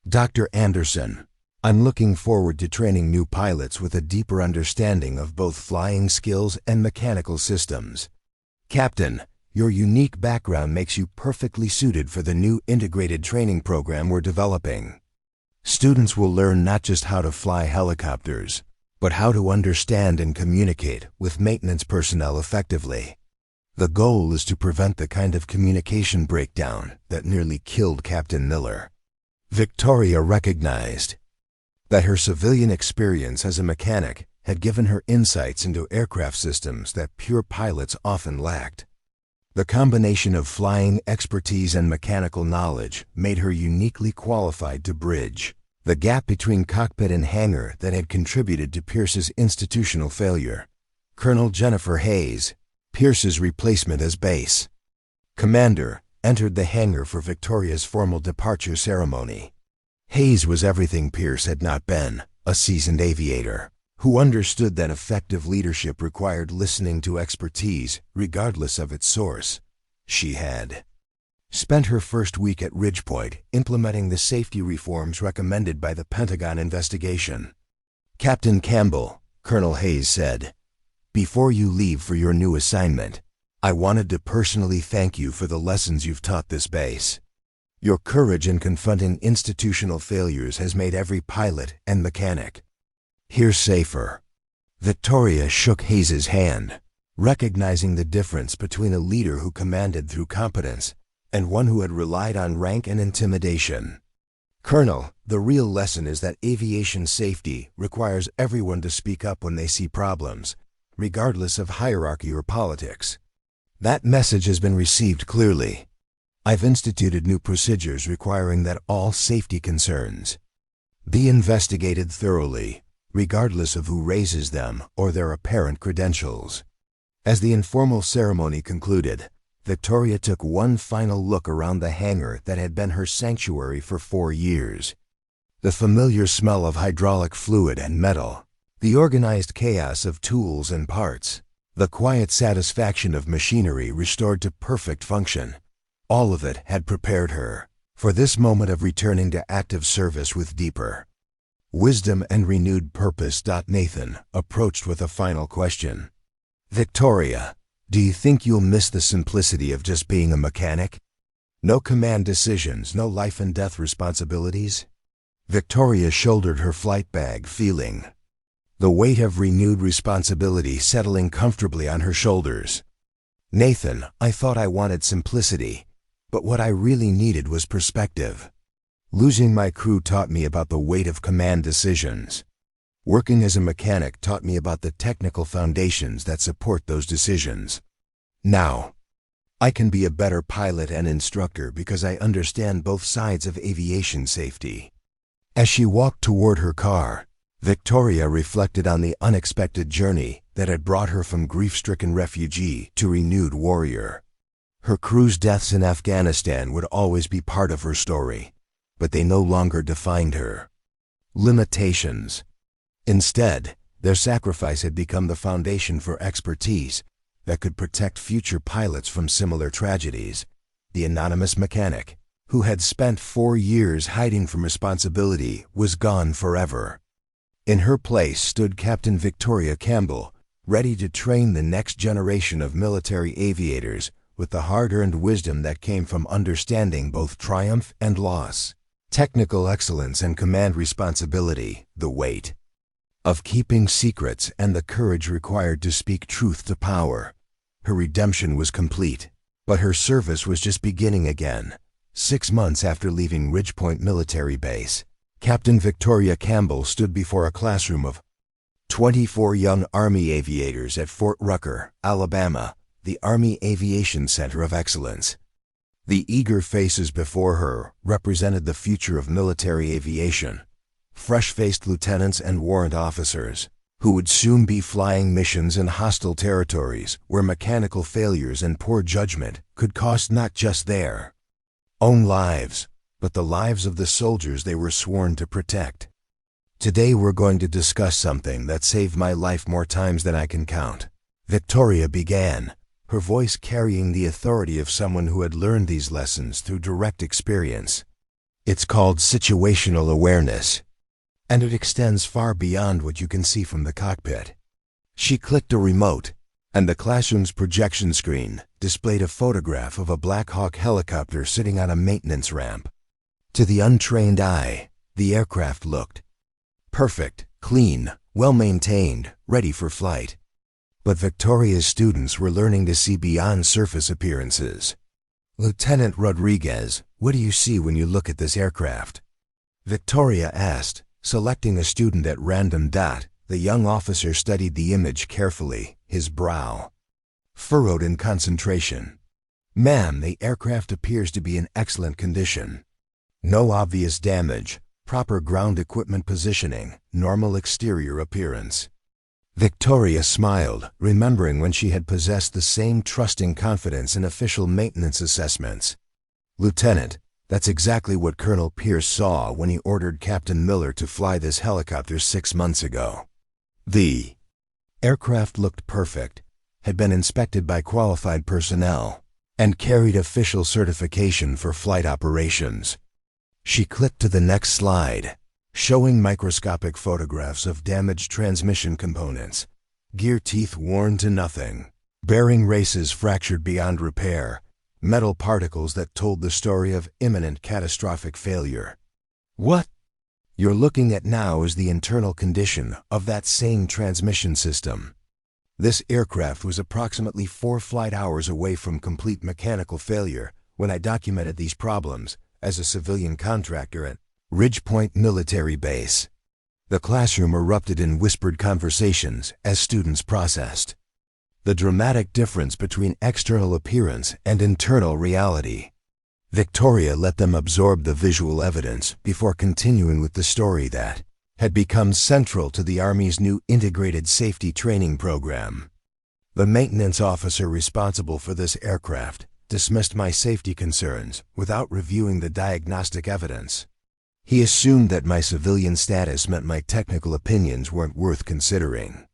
Dr. Anderson, I'm looking forward to training new pilots with a deeper understanding of both flying skills and mechanical systems. Captain, your unique background makes you perfectly suited for the new integrated training program we're developing. Students will learn not just how to fly helicopters, but how to understand and communicate with maintenance personnel effectively. The goal is to prevent the kind of communication breakdown that nearly killed Captain Miller. Victoria recognized that her civilian experience as a mechanic had given her insights into aircraft systems that pure pilots often lacked. The combination of flying expertise and mechanical knowledge made her uniquely qualified to bridge the gap between cockpit and hangar that had contributed to Pierce's institutional failure. Colonel Jennifer Hayes, Pierce's replacement as base commander, entered the hangar for Victoria's formal departure ceremony. Hayes was everything Pierce had not been, a seasoned aviator who understood that effective leadership required listening to expertise regardless of its source. She had spent her first week at Ridgepoint implementing the safety reforms recommended by the Pentagon investigation. Captain Campbell, Colonel Hayes said, before you leave for your new assignment, I wanted to personally thank you for the lessons you've taught this base. Your courage in confronting institutional failures has made every pilot and mechanic here safer. Victoria shook Hayes's hand, recognizing the difference between a leader who commanded through competence and one who had relied on rank and intimidation. Colonel, the real lesson is that aviation safety requires everyone to speak up when they see problems, regardless of hierarchy or politics. That message has been received clearly. I've instituted new procedures requiring that all safety concerns be investigated thoroughly, regardless of who raises them or their apparent credentials. As the informal ceremony concluded, Victoria took one final look around the hangar that had been her sanctuary for 4 years. The familiar smell of hydraulic fluid and metal, the organized chaos of tools and parts, the quiet satisfaction of machinery restored to perfect function, all of it had prepared her for this moment of returning to active service with deeper wisdom and renewed purpose. Nathan approached with a final question. Victoria, do you think you'll miss the simplicity of just being a mechanic? No command decisions, no life and death responsibilities? Victoria shouldered her flight bag, feeling the weight of renewed responsibility settling comfortably on her shoulders. Nathan, I thought I wanted simplicity, but what I really needed was perspective. Losing my crew taught me about the weight of command decisions. Working as a mechanic taught me about the technical foundations that support those decisions. Now, I can be a better pilot and instructor because I understand both sides of aviation safety. As she walked toward her car, Victoria reflected on the unexpected journey that had brought her from grief-stricken refugee to renewed warrior. Her crew's deaths in Afghanistan would always be part of her story, but they no longer defined her limitations. Instead, their sacrifice had become the foundation for expertise that could protect future pilots from similar tragedies. The anonymous mechanic, who had spent 4 years hiding from responsibility, was gone forever. In her place stood Captain Victoria Campbell, ready to train the next generation of military aviators with the hard-earned wisdom that came from understanding both triumph and loss, technical excellence and command responsibility, the weight of keeping secrets and the courage required to speak truth to power. Her redemption was complete, but her service was just beginning again. 6 months after leaving Ridgepoint Military Base, Captain Victoria Campbell stood before a classroom of 24 young Army aviators at Fort Rucker, Alabama, the Army Aviation Center of Excellence. The eager faces before her represented the future of military aviation, fresh-faced lieutenants and warrant officers who would soon be flying missions in hostile territories where mechanical failures and poor judgment could cost not just their own lives, but the lives of the soldiers they were sworn to protect. Today we're going to discuss something that saved my life more times than I can count, Victoria began, her voice carrying the authority of someone who had learned these lessons through direct experience. It's called situational awareness, and it extends far beyond what you can see from the cockpit. She clicked a remote, and the classroom's projection screen displayed a photograph of a Black Hawk helicopter sitting on a maintenance ramp. To the untrained eye, the aircraft looked perfect, clean, well-maintained, ready for flight. But Victoria's students were learning to see beyond surface appearances. Lieutenant Rodriguez, what do you see when you look at this aircraft? Victoria asked, selecting a student at random. The young officer studied the image carefully, his brow furrowed in concentration. Ma'am, the aircraft appears to be in excellent condition. No obvious damage, proper ground equipment positioning, normal exterior appearance. Victoria smiled, remembering when she had possessed the same trusting confidence in official maintenance assessments. Lieutenant, that's exactly what Colonel Pierce saw when he ordered Captain Miller to fly this helicopter 6 months ago. The aircraft looked perfect, had been inspected by qualified personnel, and carried official certification for flight operations. She clicked to the next slide, showing microscopic photographs of damaged transmission components, gear teeth worn to nothing, bearing races fractured beyond repair, metal particles that told the story of imminent catastrophic failure. What you're looking at now is the internal condition of that same transmission system. This aircraft was approximately 4 flight hours away from complete mechanical failure when I documented these problems as a civilian contractor at Ridgepoint Military Base. The classroom erupted in whispered conversations as students processed the dramatic difference between external appearance and internal reality. Victoria let them absorb the visual evidence before continuing with the story that had become central to the Army's new integrated safety training program. The maintenance officer responsible for this aircraft dismissed my safety concerns without reviewing the diagnostic evidence. He assumed that my civilian status meant my technical opinions weren't worth considering.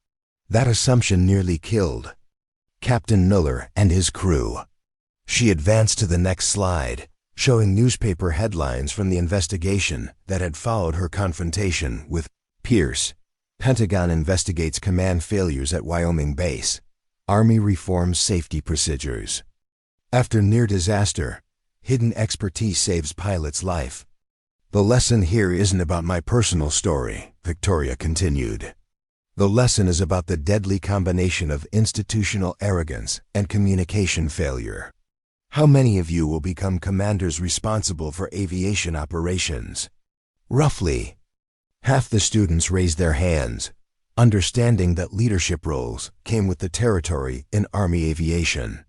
That assumption nearly killed Captain Miller and his crew. She advanced to the next slide, showing newspaper headlines from the investigation that had followed her confrontation with Pierce. Pentagon investigates command failures at Wyoming base. Army reforms safety procedures. After near disaster, hidden expertise saves pilot's life. The lesson here isn't about my personal story, Victoria continued. The lesson is about the deadly combination of institutional arrogance and communication failure. How many of you will become commanders responsible for aviation operations? Roughly, half the students raised their hands, understanding that leadership roles came with the territory in Army aviation.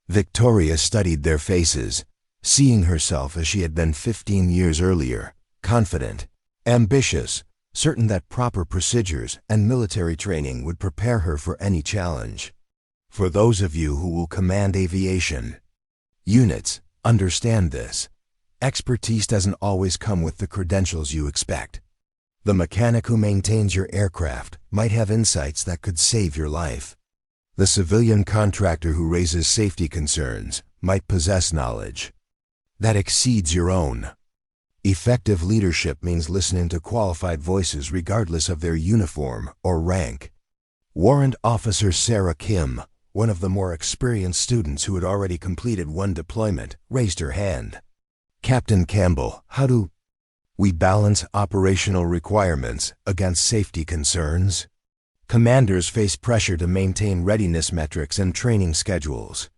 Victoria studied their faces, seeing herself as she had been 15 years earlier, confident, ambitious, certain that proper procedures and military training would prepare her for any challenge. For those of you who will command aviation units, understand this. Expertise doesn't always come with the credentials you expect. The mechanic who maintains your aircraft might have insights that could save your life. The civilian contractor who raises safety concerns might possess knowledge that exceeds your own. Effective leadership means listening to qualified voices regardless of their uniform or rank. Warrant Officer Sarah Kim, one of the more experienced students who had already completed one deployment, raised her hand. Captain Campbell, how do we balance operational requirements against safety concerns? Commanders face pressure to maintain readiness metrics and training schedules.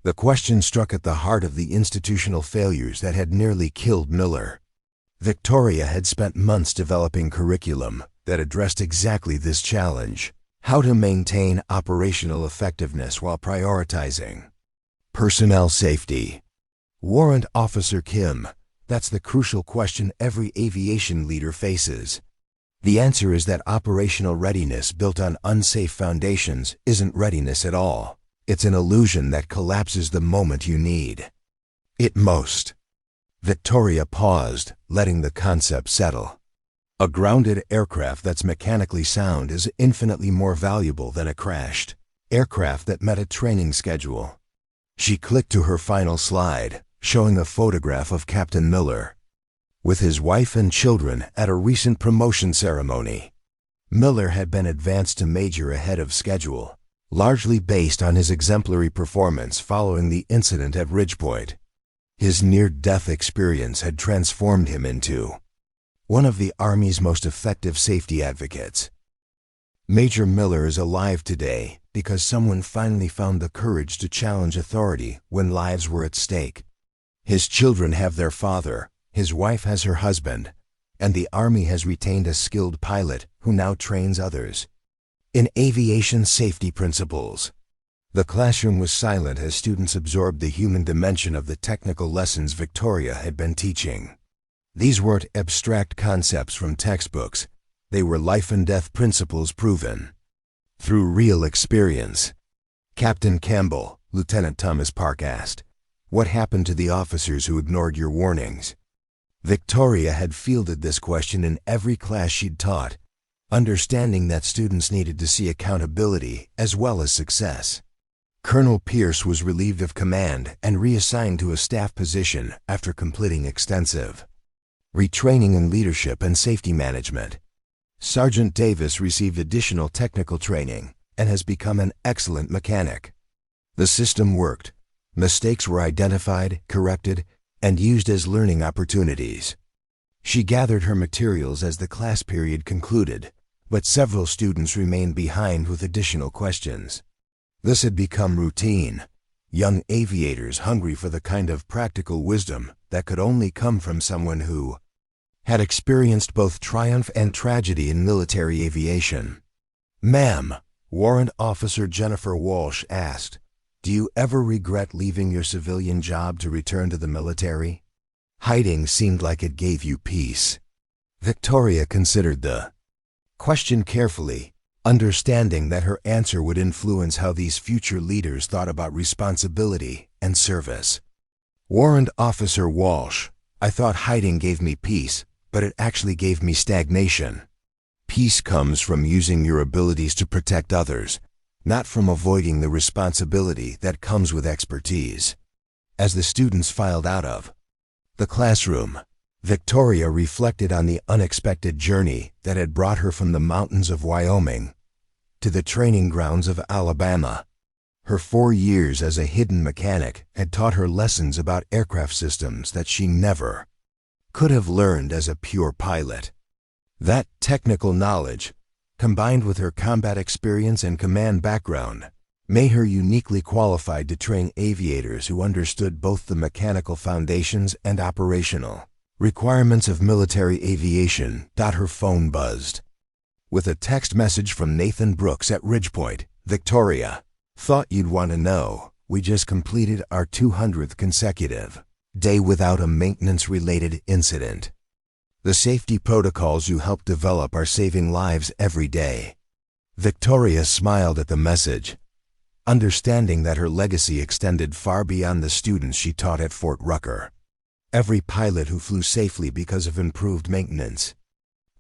The question struck at the heart of the institutional failures that had nearly killed Miller. Victoria had spent months developing curriculum that addressed exactly this challenge: how to maintain operational effectiveness while prioritizing personnel safety. Warrant Officer Kim, that's the crucial question every aviation leader faces. The answer is that operational readiness built on unsafe foundations isn't readiness at all. It's an illusion that collapses the moment you need it most. Victoria paused, letting the concept settle. A grounded aircraft that's mechanically sound is infinitely more valuable than a crashed aircraft that met a training schedule. She clicked to her final slide, showing a photograph of Captain Miller with his wife and children at a recent promotion ceremony. Miller had been advanced to major ahead of schedule, largely based on his exemplary performance following the incident at Ridgepoint. His near-death experience had transformed him into one of the Army's most effective safety advocates. Major Miller is alive today because someone finally found the courage to challenge authority when lives were at stake. His children have their father, his wife has her husband, and the Army has retained a skilled pilot who now trains others in aviation safety principles. The classroom was silent as students absorbed the human dimension of the technical lessons Victoria had been teaching. These weren't abstract concepts from textbooks. They were life-and-death principles proven through real experience. Captain Campbell, Lieutenant Thomas Park asked, "What happened to the officers who ignored your warnings?" Victoria had fielded this question in every class she'd taught, understanding that students needed to see accountability as well as success. Colonel Pierce was relieved of command and reassigned to a staff position after completing extensive retraining in leadership and safety management. Sergeant Davis received additional technical training and has become an excellent mechanic. The system worked. Mistakes were identified, corrected, and used as learning opportunities. She gathered her materials as the class period concluded, but several students remained behind with additional questions. This had become routine. Young aviators hungry for the kind of practical wisdom that could only come from someone who had experienced both triumph and tragedy in military aviation. "Ma'am," Warrant Officer Jennifer Walsh asked, "do you ever regret leaving your civilian job to return to the military? Hiding seemed like it gave you peace." Victoria considered the question carefully, understanding that her answer would influence how these future leaders thought about responsibility and service. Warrant Officer Walsh, "I thought hiding gave me peace, but it actually gave me stagnation. Peace comes from using your abilities to protect others, not from avoiding the responsibility that comes with expertise." As the students filed out of The classroom. Victoria reflected on the unexpected journey that had brought her from the mountains of Wyoming to the training grounds of Alabama. Her 4 years as a hidden mechanic had taught her lessons about aircraft systems that she never could have learned as a pure pilot. That technical knowledge, combined with her combat experience and command background, made her uniquely qualified to train aviators who understood both the mechanical foundations and operational requirements of military aviation. Her phone buzzed with a text message from Nathan Brooks at Ridgepoint. Victoria, thought you'd want to know, we just completed our 200th consecutive day without a maintenance-related incident. The safety protocols you helped develop are saving lives every day. Victoria smiled at the message, understanding that her legacy extended far beyond the students she taught at Fort Rucker. Every pilot who flew safely because of improved maintenance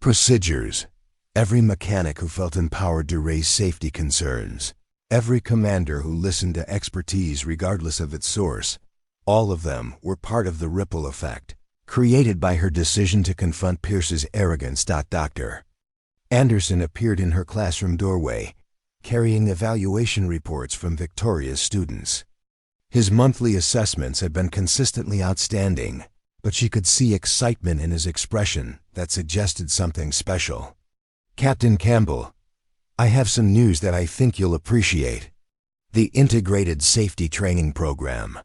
procedures, every mechanic who felt empowered to raise safety concerns, every commander who listened to expertise regardless of its source, all of them were part of the ripple effect created by her decision to confront Pierce's arrogance. Dr. Anderson appeared in her classroom doorway, carrying evaluation reports from Victoria's students. His monthly assessments had been consistently outstanding, but she could see excitement in his expression that suggested something special. Captain Campbell, I have some news that I think you'll appreciate. The Integrated Safety Training Program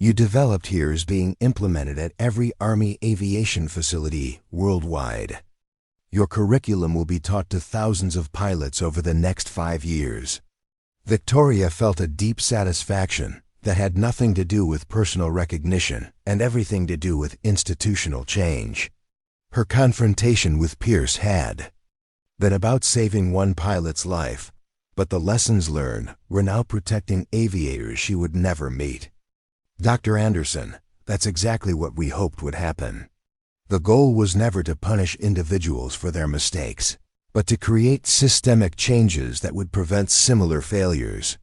you developed here is being implemented at every Army aviation facility worldwide. Your curriculum will be taught to thousands of pilots over the next 5 years. Victoria felt a deep satisfaction that had nothing to do with personal recognition and everything to do with institutional change. Her confrontation with Pierce had been about saving one pilot's life, but the lessons learned were now protecting aviators she would never meet. Dr. Anderson, that's exactly what we hoped would happen. The goal was never to punish individuals for their mistakes, but to create systemic changes that would prevent similar failures.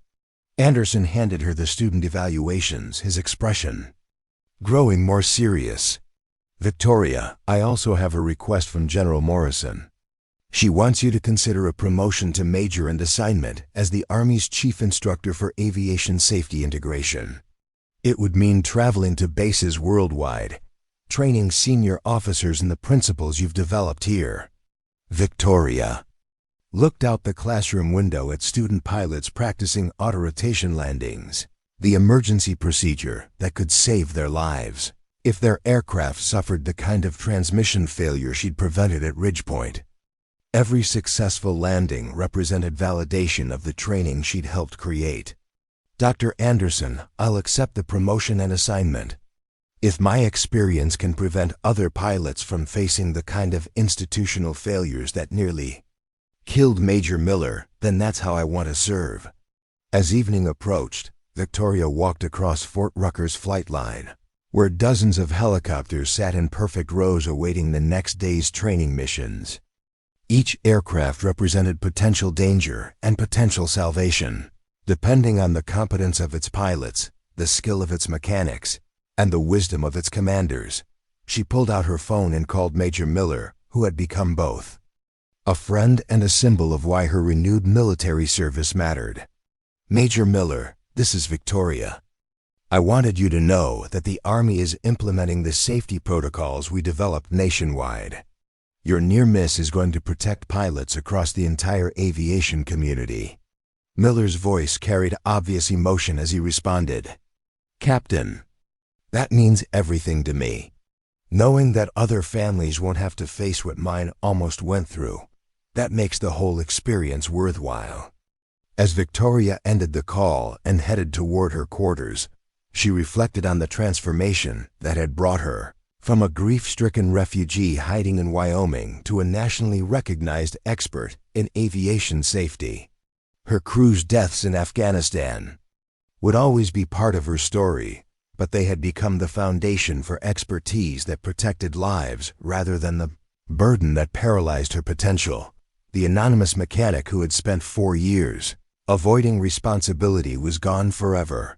Anderson handed her the student evaluations, his expression growing more serious. Victoria, I also have a request from General Morrison. She wants you to consider a promotion to major and assignment as the Army's chief instructor for aviation safety integration. It would mean traveling to bases worldwide, training senior officers in the principles you've developed here. Victoria looked out the classroom window at student pilots practicing auto-rotation landings, the emergency procedure that could save their lives if their aircraft suffered the kind of transmission failure she'd prevented at Ridgepoint. Every successful landing represented validation of the training she'd helped create. Dr. Anderson, I'll accept the promotion and assignment. If my experience can prevent other pilots from facing the kind of institutional failures that nearly killed Major Miller, then that's how I want to serve. As evening approached, Victoria walked across Fort Rucker's flight line, where dozens of helicopters sat in perfect rows awaiting the next day's training missions. Each aircraft represented potential danger and potential salvation, depending on the competence of its pilots, the skill of its mechanics, and the wisdom of its commanders. She pulled out her phone and called Major Miller, who had become both a friend and a symbol of why her renewed military service mattered. Major Miller, this is Victoria. I wanted you to know that the Army is implementing the safety protocols we developed nationwide. Your near miss is going to protect pilots across the entire aviation community. Miller's voice carried obvious emotion as he responded, Captain, that means everything to me. Knowing that other families won't have to face what mine almost went through, that makes the whole experience worthwhile. As Victoria ended the call and headed toward her quarters, she reflected on the transformation that had brought her from a grief-stricken refugee hiding in Wyoming to a nationally recognized expert in aviation safety. Her crew's deaths in Afghanistan would always be part of her story, but they had become the foundation for expertise that protected lives rather than the burden that paralyzed her potential. The anonymous mechanic who had spent 4 years avoiding responsibility was gone forever.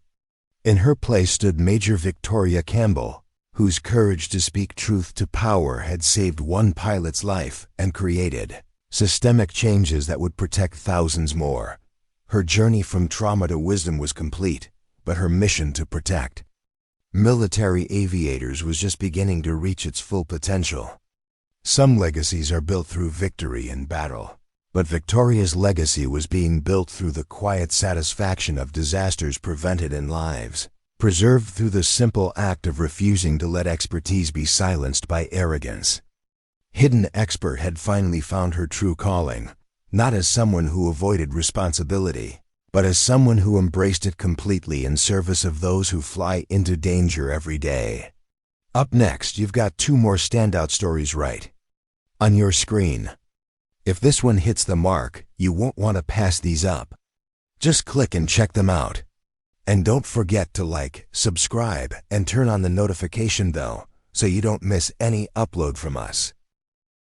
In her place stood Major Victoria Campbell, whose courage to speak truth to power had saved one pilot's life and created systemic changes that would protect thousands more. Her journey from trauma to wisdom was complete, but her mission to protect military aviators was just beginning to reach its full potential. Some legacies are built through victory in battle, but Victoria's legacy was being built through the quiet satisfaction of disasters prevented and lives preserved through the simple act of refusing to let expertise be silenced by arrogance. Hidden Expert had finally found her true calling, not as someone who avoided responsibility, but as someone who embraced it completely in service of those who fly into danger every day. Up next, you've got 2 more standout stories right on your screen. If this one hits the mark, you won't want to pass these up. Just click and check them out. And don't forget to like, subscribe, and turn on the notification bell so you don't miss any upload from us.